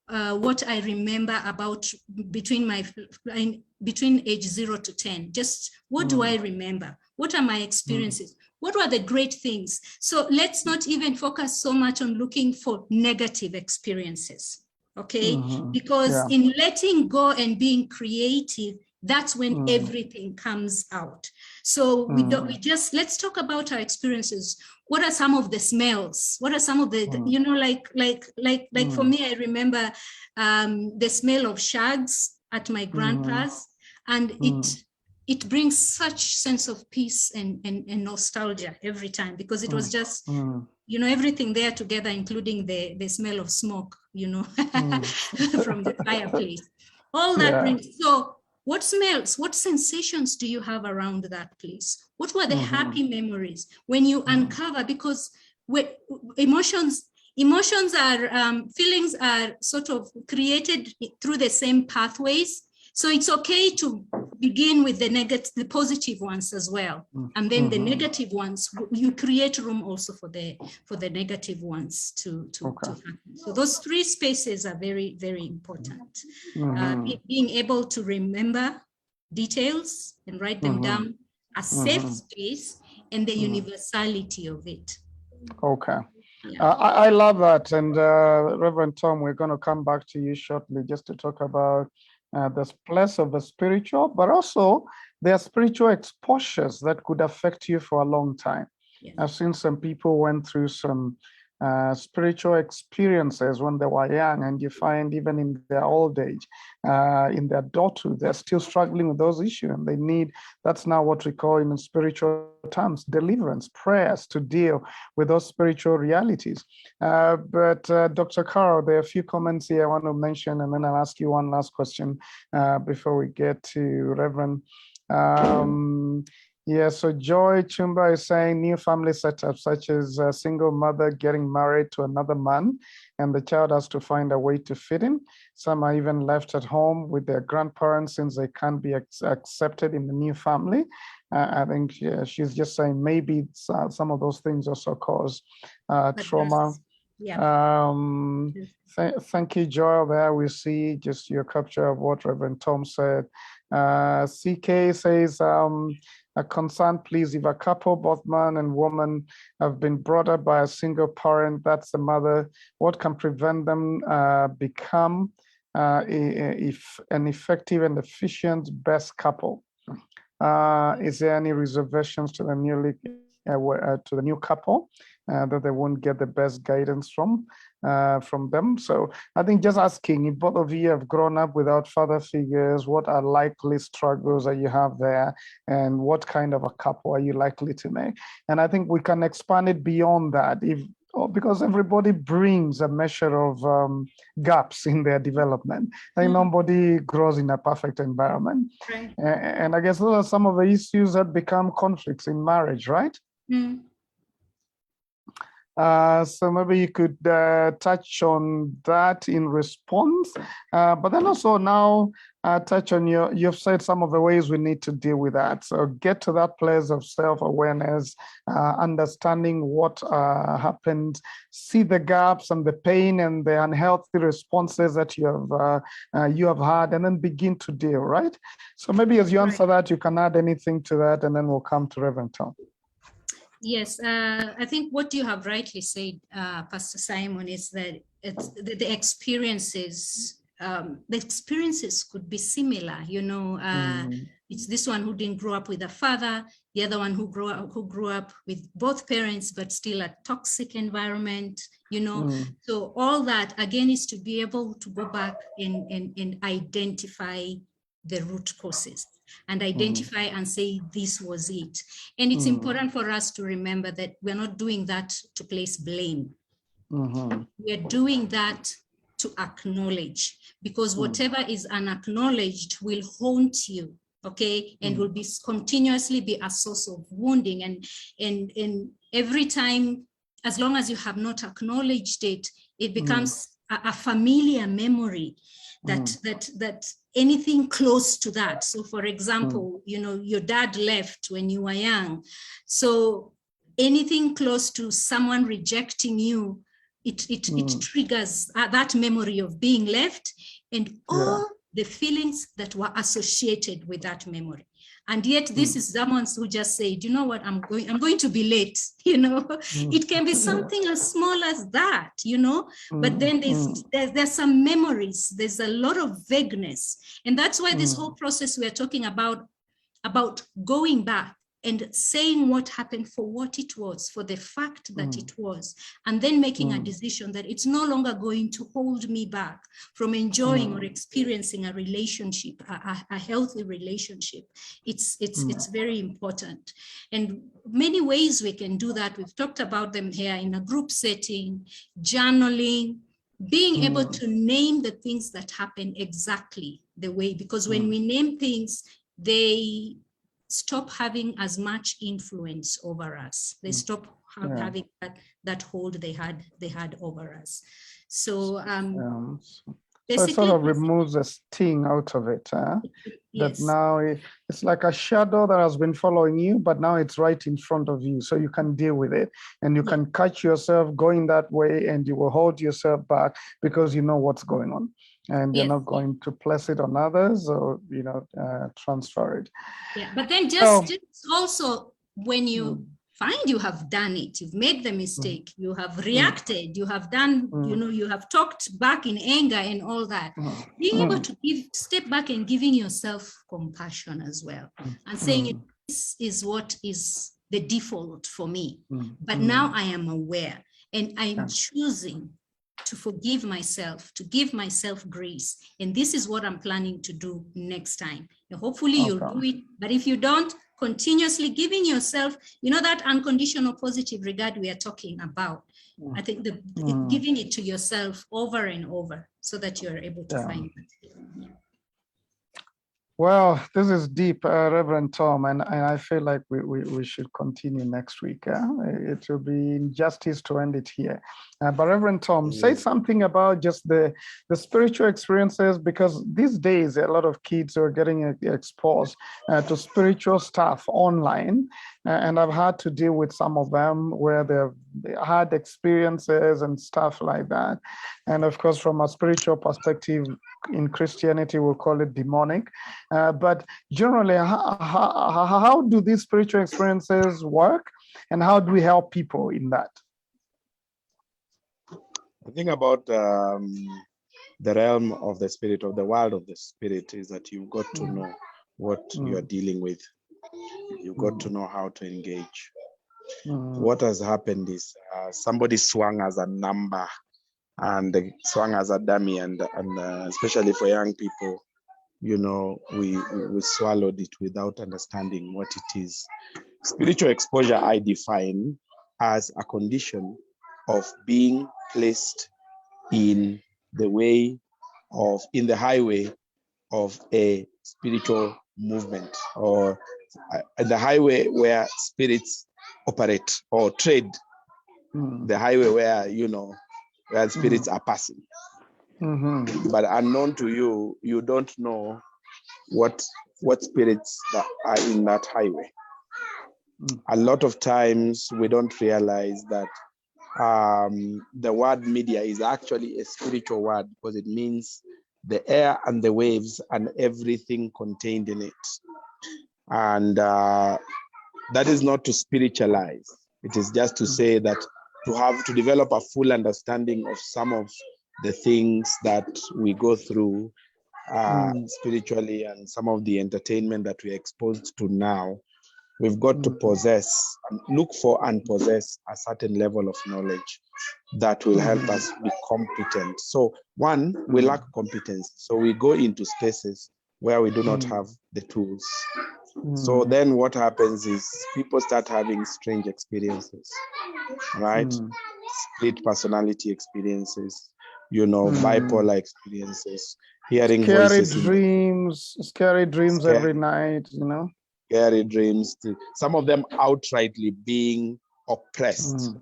Speaker 2: what I remember about between age 0 to 10. Just what do I remember? What are my experiences? What were the great things? So let's not even focus so much on looking for negative experiences. Okay, because in letting go and being creative, that's when everything comes out. So let's talk about our experiences. What are some of the smells? What are some of the, you know, like for me, I remember the smell of shags at my grandpa's, and it brings such sense of peace and nostalgia every time, because it was just, you know, everything there together, including the smell of smoke, you know, from the fireplace. All that brings, so what smells, what sensations do you have around that place? What were the happy memories when you uncover? Because emotions are, feelings are sort of created through the same pathways. So it's okay to begin with the positive ones as well. And then the negative ones, you create room also for the negative ones to happen. So those three spaces are very, very important. Being able to remember details and write them down, a safe space, and the universality of it.
Speaker 1: Okay. Yeah. I love that. And Reverend Tom, we're going to come back to you shortly just to talk about the place of the spiritual, but also there are spiritual exposures that could affect you for a long time. Yeah. I've seen some people went through some spiritual experiences when they were young, and you find even in their old age, in their adulthood, they're still struggling with those issues, and they need, that's now what we call in spiritual terms, deliverance, prayers to deal with those spiritual realities. But Dr. Carol, there are a few comments here I want to mention, and then I'll ask you one last question before we get to Reverend. Yeah, so Joy Chumba is saying new family setups, such as a single mother getting married to another man, and the child has to find a way to fit in. Some are even left at home with their grandparents since they can't be accepted in the new family. I think she's just saying maybe some of those things also cause trauma. Yeah. Thank you, Joel. There we see just your capture of what Reverend Tom said. CK says, a concern, please, if a couple, both man and woman, have been brought up by a single parent, that's the mother, what can prevent them become if an effective and efficient best couple? Is there any reservations to the new couple that they won't get the best guidance from them? So I think just asking, if both of you have grown up without father figures, what are likely struggles that you have there, and what kind of a couple are you likely to make? And I think we can expand it beyond that, because everybody brings a measure of gaps in their development. Like nobody grows in a perfect environment. Right. And I guess those are some of the issues that become conflicts in marriage, right? So maybe you could touch on that in response, but then also now touch on you've said some of the ways we need to deal with that. So get to that place of self-awareness, understanding what happened, see the gaps and the pain and the unhealthy responses that you have had, and then begin to deal, right? So maybe as you answer that, you can add anything to that, and then we'll come to Reverend Tom.
Speaker 2: Yes, I think what you have rightly said, Pastor Simon, is that the experiences could be similar. You know, it's this one who didn't grow up with a father, the other one who grew up with both parents, but still a toxic environment. You know, so all that again is to be able to go back and identify the root causes, and identify and say this was it. And it's important for us to remember that we're not doing that to place blame. We're doing that to acknowledge, because whatever is unacknowledged will haunt you, okay, and will be continuously be a source of wounding. And every time, as long as you have not acknowledged it, it becomes a familiar memory that anything close to that. So for example, you know, your dad left when you were young. So anything close to someone rejecting you, it triggers that memory of being left and all the feelings that were associated with that memory. And yet this is someone who just said, you know what, I'm going to be late, you know. It can be something as small as that, you know, but then there's some memories, there's a lot of vagueness. And that's why this whole process we're talking about going back and saying what happened for what it was, for the fact that it was, and then making a decision that it's no longer going to hold me back from enjoying or experiencing a relationship, a healthy relationship. It's very important. And many ways we can do that. We've talked about them here in a group setting, journaling, being able to name the things that happen exactly the way, because when we name things, they stop having as much influence over us. They stop having that hold they had over us. So
Speaker 1: so it sort of removes the sting out of it. That now it's like a shadow that has been following you, but now it's right in front of you, so you can deal with it, and you can catch yourself going that way, and you will hold yourself back because you know what's going on, and you're not going to place it on others or transfer it.
Speaker 2: But then just also when you find you have done it, you've made the mistake, you have reacted, you have done, you have talked back in anger and all that, being able to step back and giving yourself compassion as well, and saying this is what is the default for me, but now I am aware and I'm choosing to forgive myself, to give myself grace, and this is what I'm planning to do next time. And hopefully you'll do it, but if you don't, continuously giving yourself, that unconditional positive regard we are talking about. I think giving it to yourself over and over so that you're able to find it.
Speaker 1: Well, this is deep, Reverend Tom, and I feel like we should continue next week. It will be injustice to end it here. But Reverend Tom, say something about just the spiritual experiences, because these days a lot of kids are getting exposed to spiritual stuff online, and I've had to deal with some of them where they've had experiences and stuff like that. And of course, from a spiritual perspective, in Christianity, we'll call it demonic. But generally, how do these spiritual experiences work, and how do we help people in that?
Speaker 3: The thing about the realm of the spirit, of the world of the spirit, is that you've got to know what you are dealing with. You've got to know how to engage. What has happened is somebody swung as a number, and they swung as a dummy, and especially for young people, we swallowed it without understanding what it is. Spiritual exposure I define as a condition of being placed in the highway of a spiritual movement, or the highway where spirits operate or trade, the highway where where spirits are passing. But unknown to you, you don't know what spirits that are in that highway. A lot of times we don't realize that the word media is actually a spiritual word, because it means the air and the waves and everything contained in it. And that is not to spiritualize. It is just to say that to develop a full understanding of some of the things that we go through spiritually, and some of the entertainment that we're exposed to now, we've got to look for and possess a certain level of knowledge that will help us be competent. So one, we lack competence. So we go into spaces where we do not have the tools. So then what happens is people start having strange experiences, right? Split personality experiences, bipolar experiences, hearing voices.
Speaker 1: Scary dreams every night,
Speaker 3: Scary dreams. Some of them outrightly being oppressed,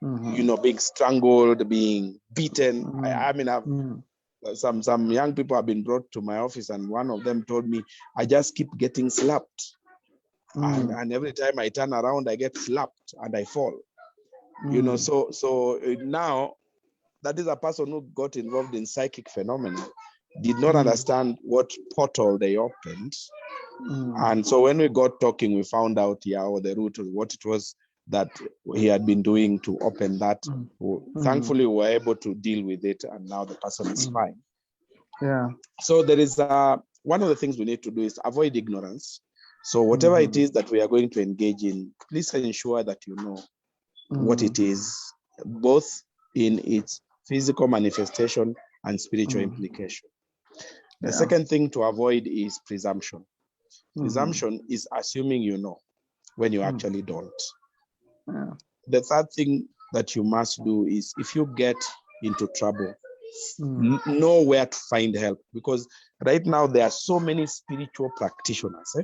Speaker 3: being strangled, being beaten. I mean, some young people have been brought to my office, and one of them told me, I just keep getting slapped. And every time I turn around, I get slapped and I fall. So now that is a person who got involved in psychic phenomena. did not understand what portal they opened. And so when we got talking, we found out, the root of what it was that he had been doing to open that. Thankfully, we were able to deal with it, and now the person is fine.
Speaker 1: Yeah.
Speaker 3: So there is one of the things we need to do is avoid ignorance. So whatever it is that we are going to engage in, please ensure that you know what it is, both in its physical manifestation and spiritual implication. The second thing to avoid is presumption. Presumption is assuming you know when you actually don't.
Speaker 1: Yeah.
Speaker 3: The third thing that you must do is, if you get into trouble, know where to find help, because right now there are so many spiritual practitioners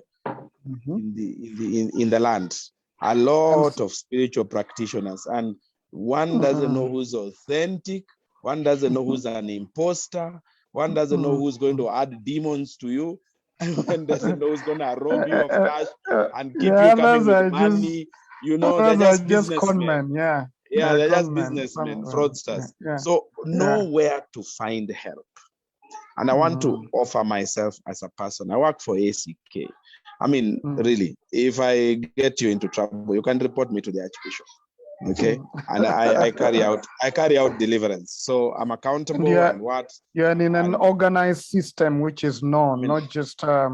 Speaker 3: in the land. A lot of spiritual practitioners, and one doesn't know who's authentic, one doesn't know who's an imposter, one doesn't know who's going to add demons to you, and one doesn't know who's going to rob you of cash and keep you coming with money. They're just businessmen. They're just businessmen, fraudsters. So know where to find help. And I want to offer myself as a person. I work for ACK. I mean, really, if I get you into trouble, you can report me to the Archbishop. Okay, and I carry out deliverance. So I'm accountable. And what
Speaker 1: you're in an organized system which is known, not just a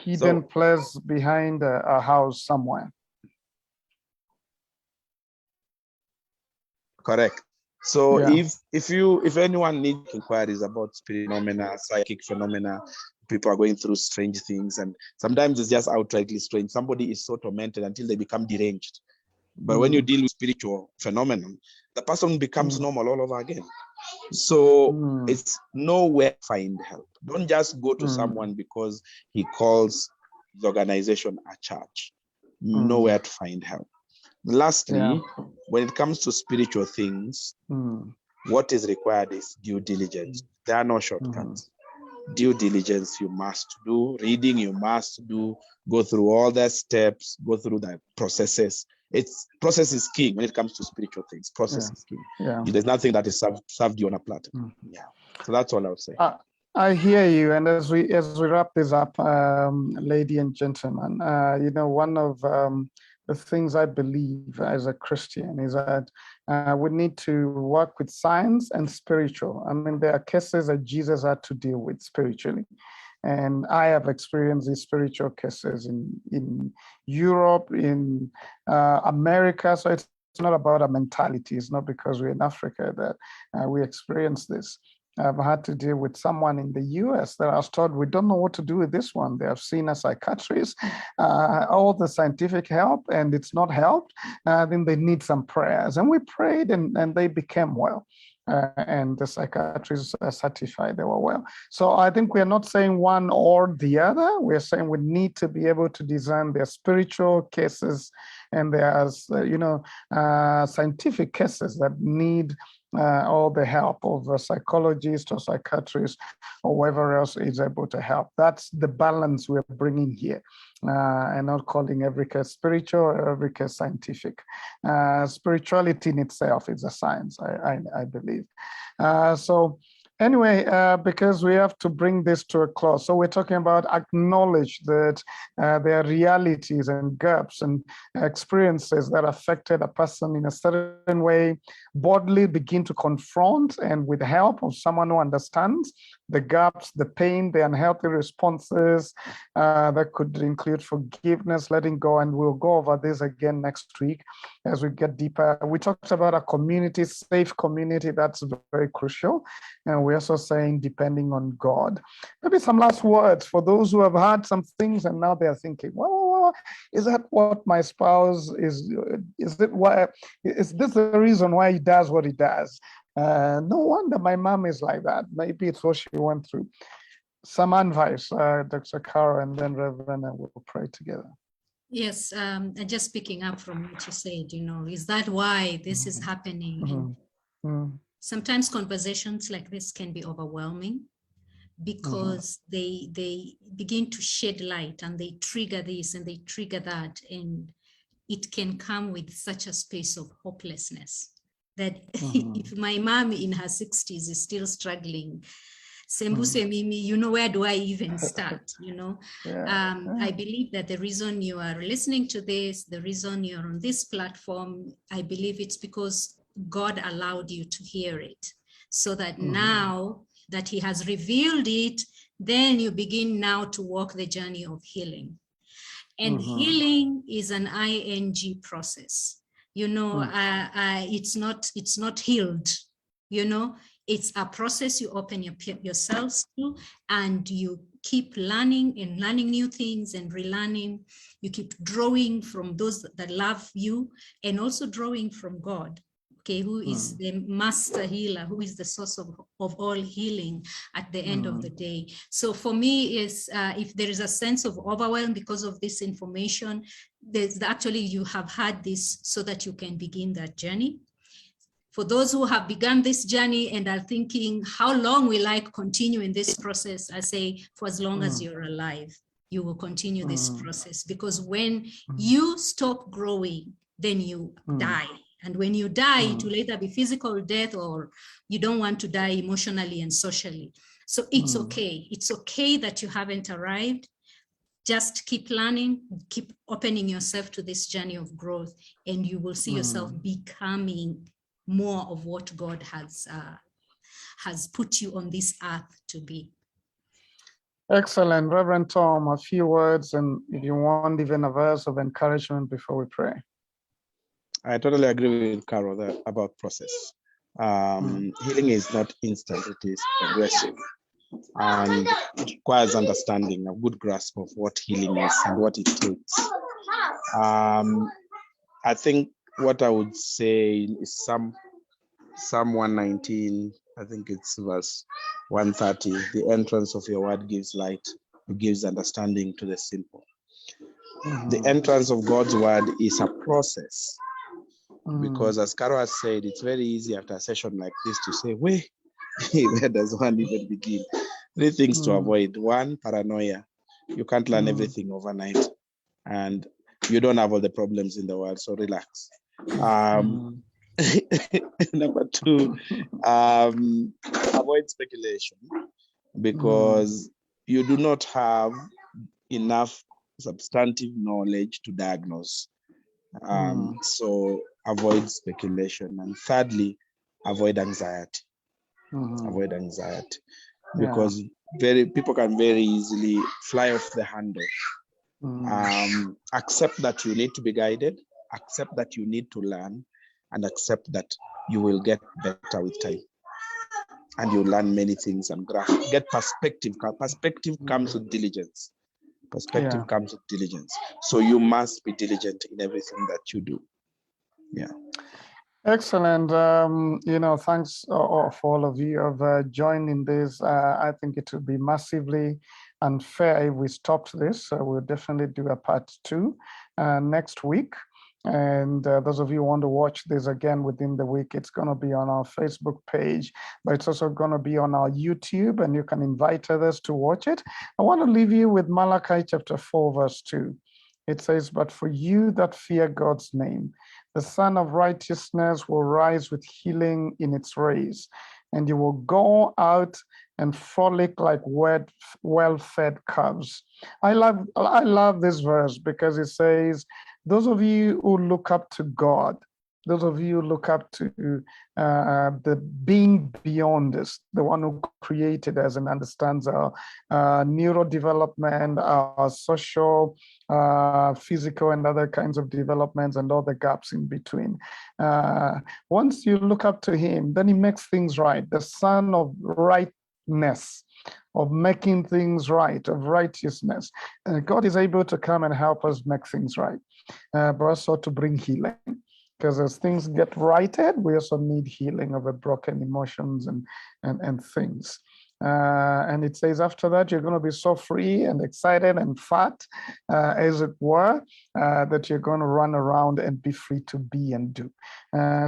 Speaker 1: hidden place behind a house somewhere.
Speaker 3: Correct. So if anyone needs inquiries about spirit phenomena, psychic phenomena, people are going through strange things, and sometimes it's just outrightly strange. Somebody is so tormented until they become deranged. But when you deal with spiritual phenomenon, the person becomes normal all over again. So it's nowhere to find help. Don't just go to someone because he calls his organization a church. Nowhere to find help. Lastly, when it comes to spiritual things, what is required is due diligence. There are no shortcuts. Due diligence you must do, reading you must do, go through all the steps, go through the processes. Process is king when it comes to spiritual things. Process is king. There's nothing that is served you on a platter. So that's all I would say.
Speaker 1: I hear you, and as we wrap this up, lady and gentlemen, one of the things I believe as a Christian is that we need to work with science and spiritual. I mean, there are cases that Jesus had to deal with spiritually. And I have experienced these spiritual cases in Europe, in America. So it's not about a mentality. It's not because we're in Africa that we experience this. I've had to deal with someone in the US that I was told, we don't know what to do with this one. They have seen a psychiatrist, all the scientific help, and it's not helped. Then they need some prayers. And we prayed and they became well. And the psychiatrists certified they were well. So I think we're not saying one or the other. We're saying we need to be able to discern their spiritual cases and there's, scientific cases that need all the help of a psychologist or psychiatrist or whoever else is able to help. That's the balance we're bringing here, and not calling every case spiritual or every case scientific. Spirituality in itself is a science, I believe. So anyway, because we have to bring this to a close. So we're talking about acknowledge that there are realities and gaps and experiences that affected a person in a certain way, boldly begin to confront, and with help of someone who understands the gaps, the pain, the unhealthy responses, that could include forgiveness, letting go, and we'll go over this again next week as we get deeper. We talked about a community, safe community, that's very crucial. And we're also saying depending on God. Maybe some last words for those who have had some things and now they're thinking, well, is that what my spouse is this the reason why he does what he does? No wonder my mom is like that. Maybe it's what she went through. Some advice, Dr. Caro, and then Reverend, and we'll pray together.
Speaker 2: Yes, and just picking up from what you said, is that why this is happening? Sometimes conversations like this can be overwhelming because they begin to shed light and they trigger this and they trigger that, and it can come with such a space of hopelessness that if my mom in her 60s is still struggling, Sembuse Mimi, you know, where do I even start?
Speaker 1: Yeah.
Speaker 2: I believe that the reason you are listening to this, the reason you're on this platform, I believe it's because God allowed you to hear it, so that now that he has revealed it, then you begin now to walk the journey of healing. And healing is an ing process. It's not healed. It's a process you open yourselves to, and you keep learning and learning new things and relearning. You keep drawing from those that love you, and also drawing from God, okay, who is the master healer, who is the source of all healing at the end of the day. So for me, if there is a sense of overwhelm because of this information, actually you have had this so that you can begin that journey. For those who have begun this journey and are thinking, how long will I continue in this process? I say, for as long as you're alive, you will continue this process, because when you stop growing, then you die. And when you die, it will either be physical death, or you don't want to die emotionally and socially. So it's okay. It's okay that you haven't arrived. Just keep learning, keep opening yourself to this journey of growth, and you will see yourself becoming more of what God has put you on this earth to be.
Speaker 1: Excellent. Reverend Tom, a few words, and if you want, even a verse of encouragement before we pray.
Speaker 3: I totally agree with Carol about process. Healing is not instant, it is progressive. And it requires understanding, a good grasp of what healing is and what it takes. I think what I would say is Psalm 119, I think it's verse 130. The entrance of your word gives light, it gives understanding to the simple. The entrance of God's word is a process, because as Carol has said, it's very easy after a session like this to say, where does one even begin? 3 things to avoid. 1, paranoia. You can't learn everything overnight, and you don't have all the problems in the world, so relax. Number 2, avoid speculation, because you do not have enough substantive knowledge to diagnose. So avoid speculation. And thirdly, avoid anxiety. Avoid anxiety, because people can very easily fly off the handle. Accept that you need to be guided, accept that you need to learn, and accept that you will get better with time. And you learn many things and get perspective. Perspective comes with diligence. Perspective comes with diligence. So you must be diligent in everything that you do. Yeah.
Speaker 1: Excellent. Thanks for all of you who have joined in this. I think it would be massively unfair if we stopped this. So we'll definitely do a part 2 next week. And those of you who want to watch this again within the week, it's going to be on our Facebook page, but it's also going to be on our YouTube, and you can invite others to watch it. I want to leave you with Malachi chapter 4, verse 2. It says, but for you that fear God's name, the Son of Righteousness will rise with healing in its rays, and you will go out and frolic like well-fed calves. I love this verse because it says, those of you who look up to God, those of you who look up to the being beyond us, the one who created us and understands our neurodevelopment, our social, physical, and other kinds of developments, and all the gaps in between. Once you look up to him, then he makes things right. The Son of Rightness, of making things right, of righteousness. God is able to come and help us make things right, but also to bring healing. Because as things get righted, we also need healing of the broken emotions and things. And it says after that, you're going to be so free and excited and fat, as it were, that you're going to run around and be free to be and do.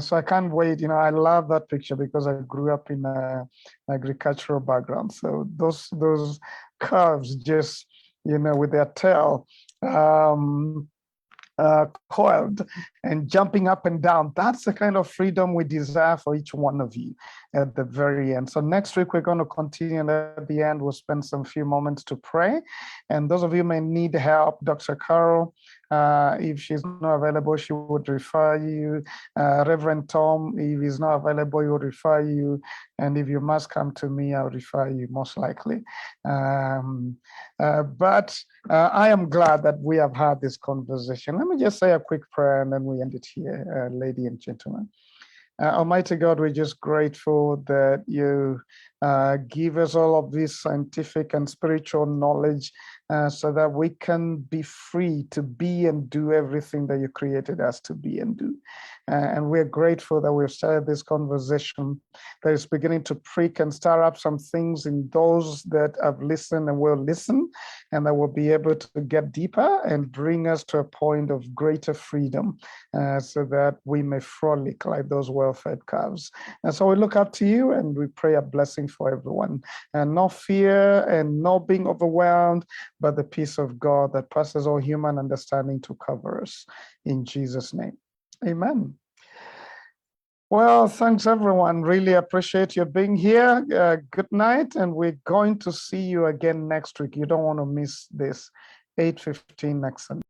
Speaker 1: So I can't wait. I love that picture because I grew up in an agricultural background. So those curves just, with their tail, coiled and jumping up and down. That's the kind of freedom we desire for each one of you at the very end. So next week, we're going to continue, and at the end, we'll spend some few moments to pray. And those of you may need help, Dr. Carol, if she's not available, she would refer you. Reverend Tom, if he's not available, he will refer you. And if you must come to me, I'll refer you most likely. But I am glad that we have had this conversation. Let me just say a quick prayer and then we end it here, ladies and gentlemen. Almighty God, we're just grateful that you give us all of this scientific and spiritual knowledge so that we can be free to be and do everything that you created us to be and do. And we're grateful that we've started this conversation that is beginning to prick and stir up some things in those that have listened and will listen, and that will be able to get deeper and bring us to a point of greater freedom so that we may frolic like those well-fed calves. And so we look up to you and we pray a blessing for everyone, and no fear and no being overwhelmed, but the peace of God that passes all human understanding to cover us. In Jesus' name, amen. Well, thanks everyone. Really appreciate you being here. Good night, and we're going to see you again next week. You don't want to miss this. 8:15 next Sunday.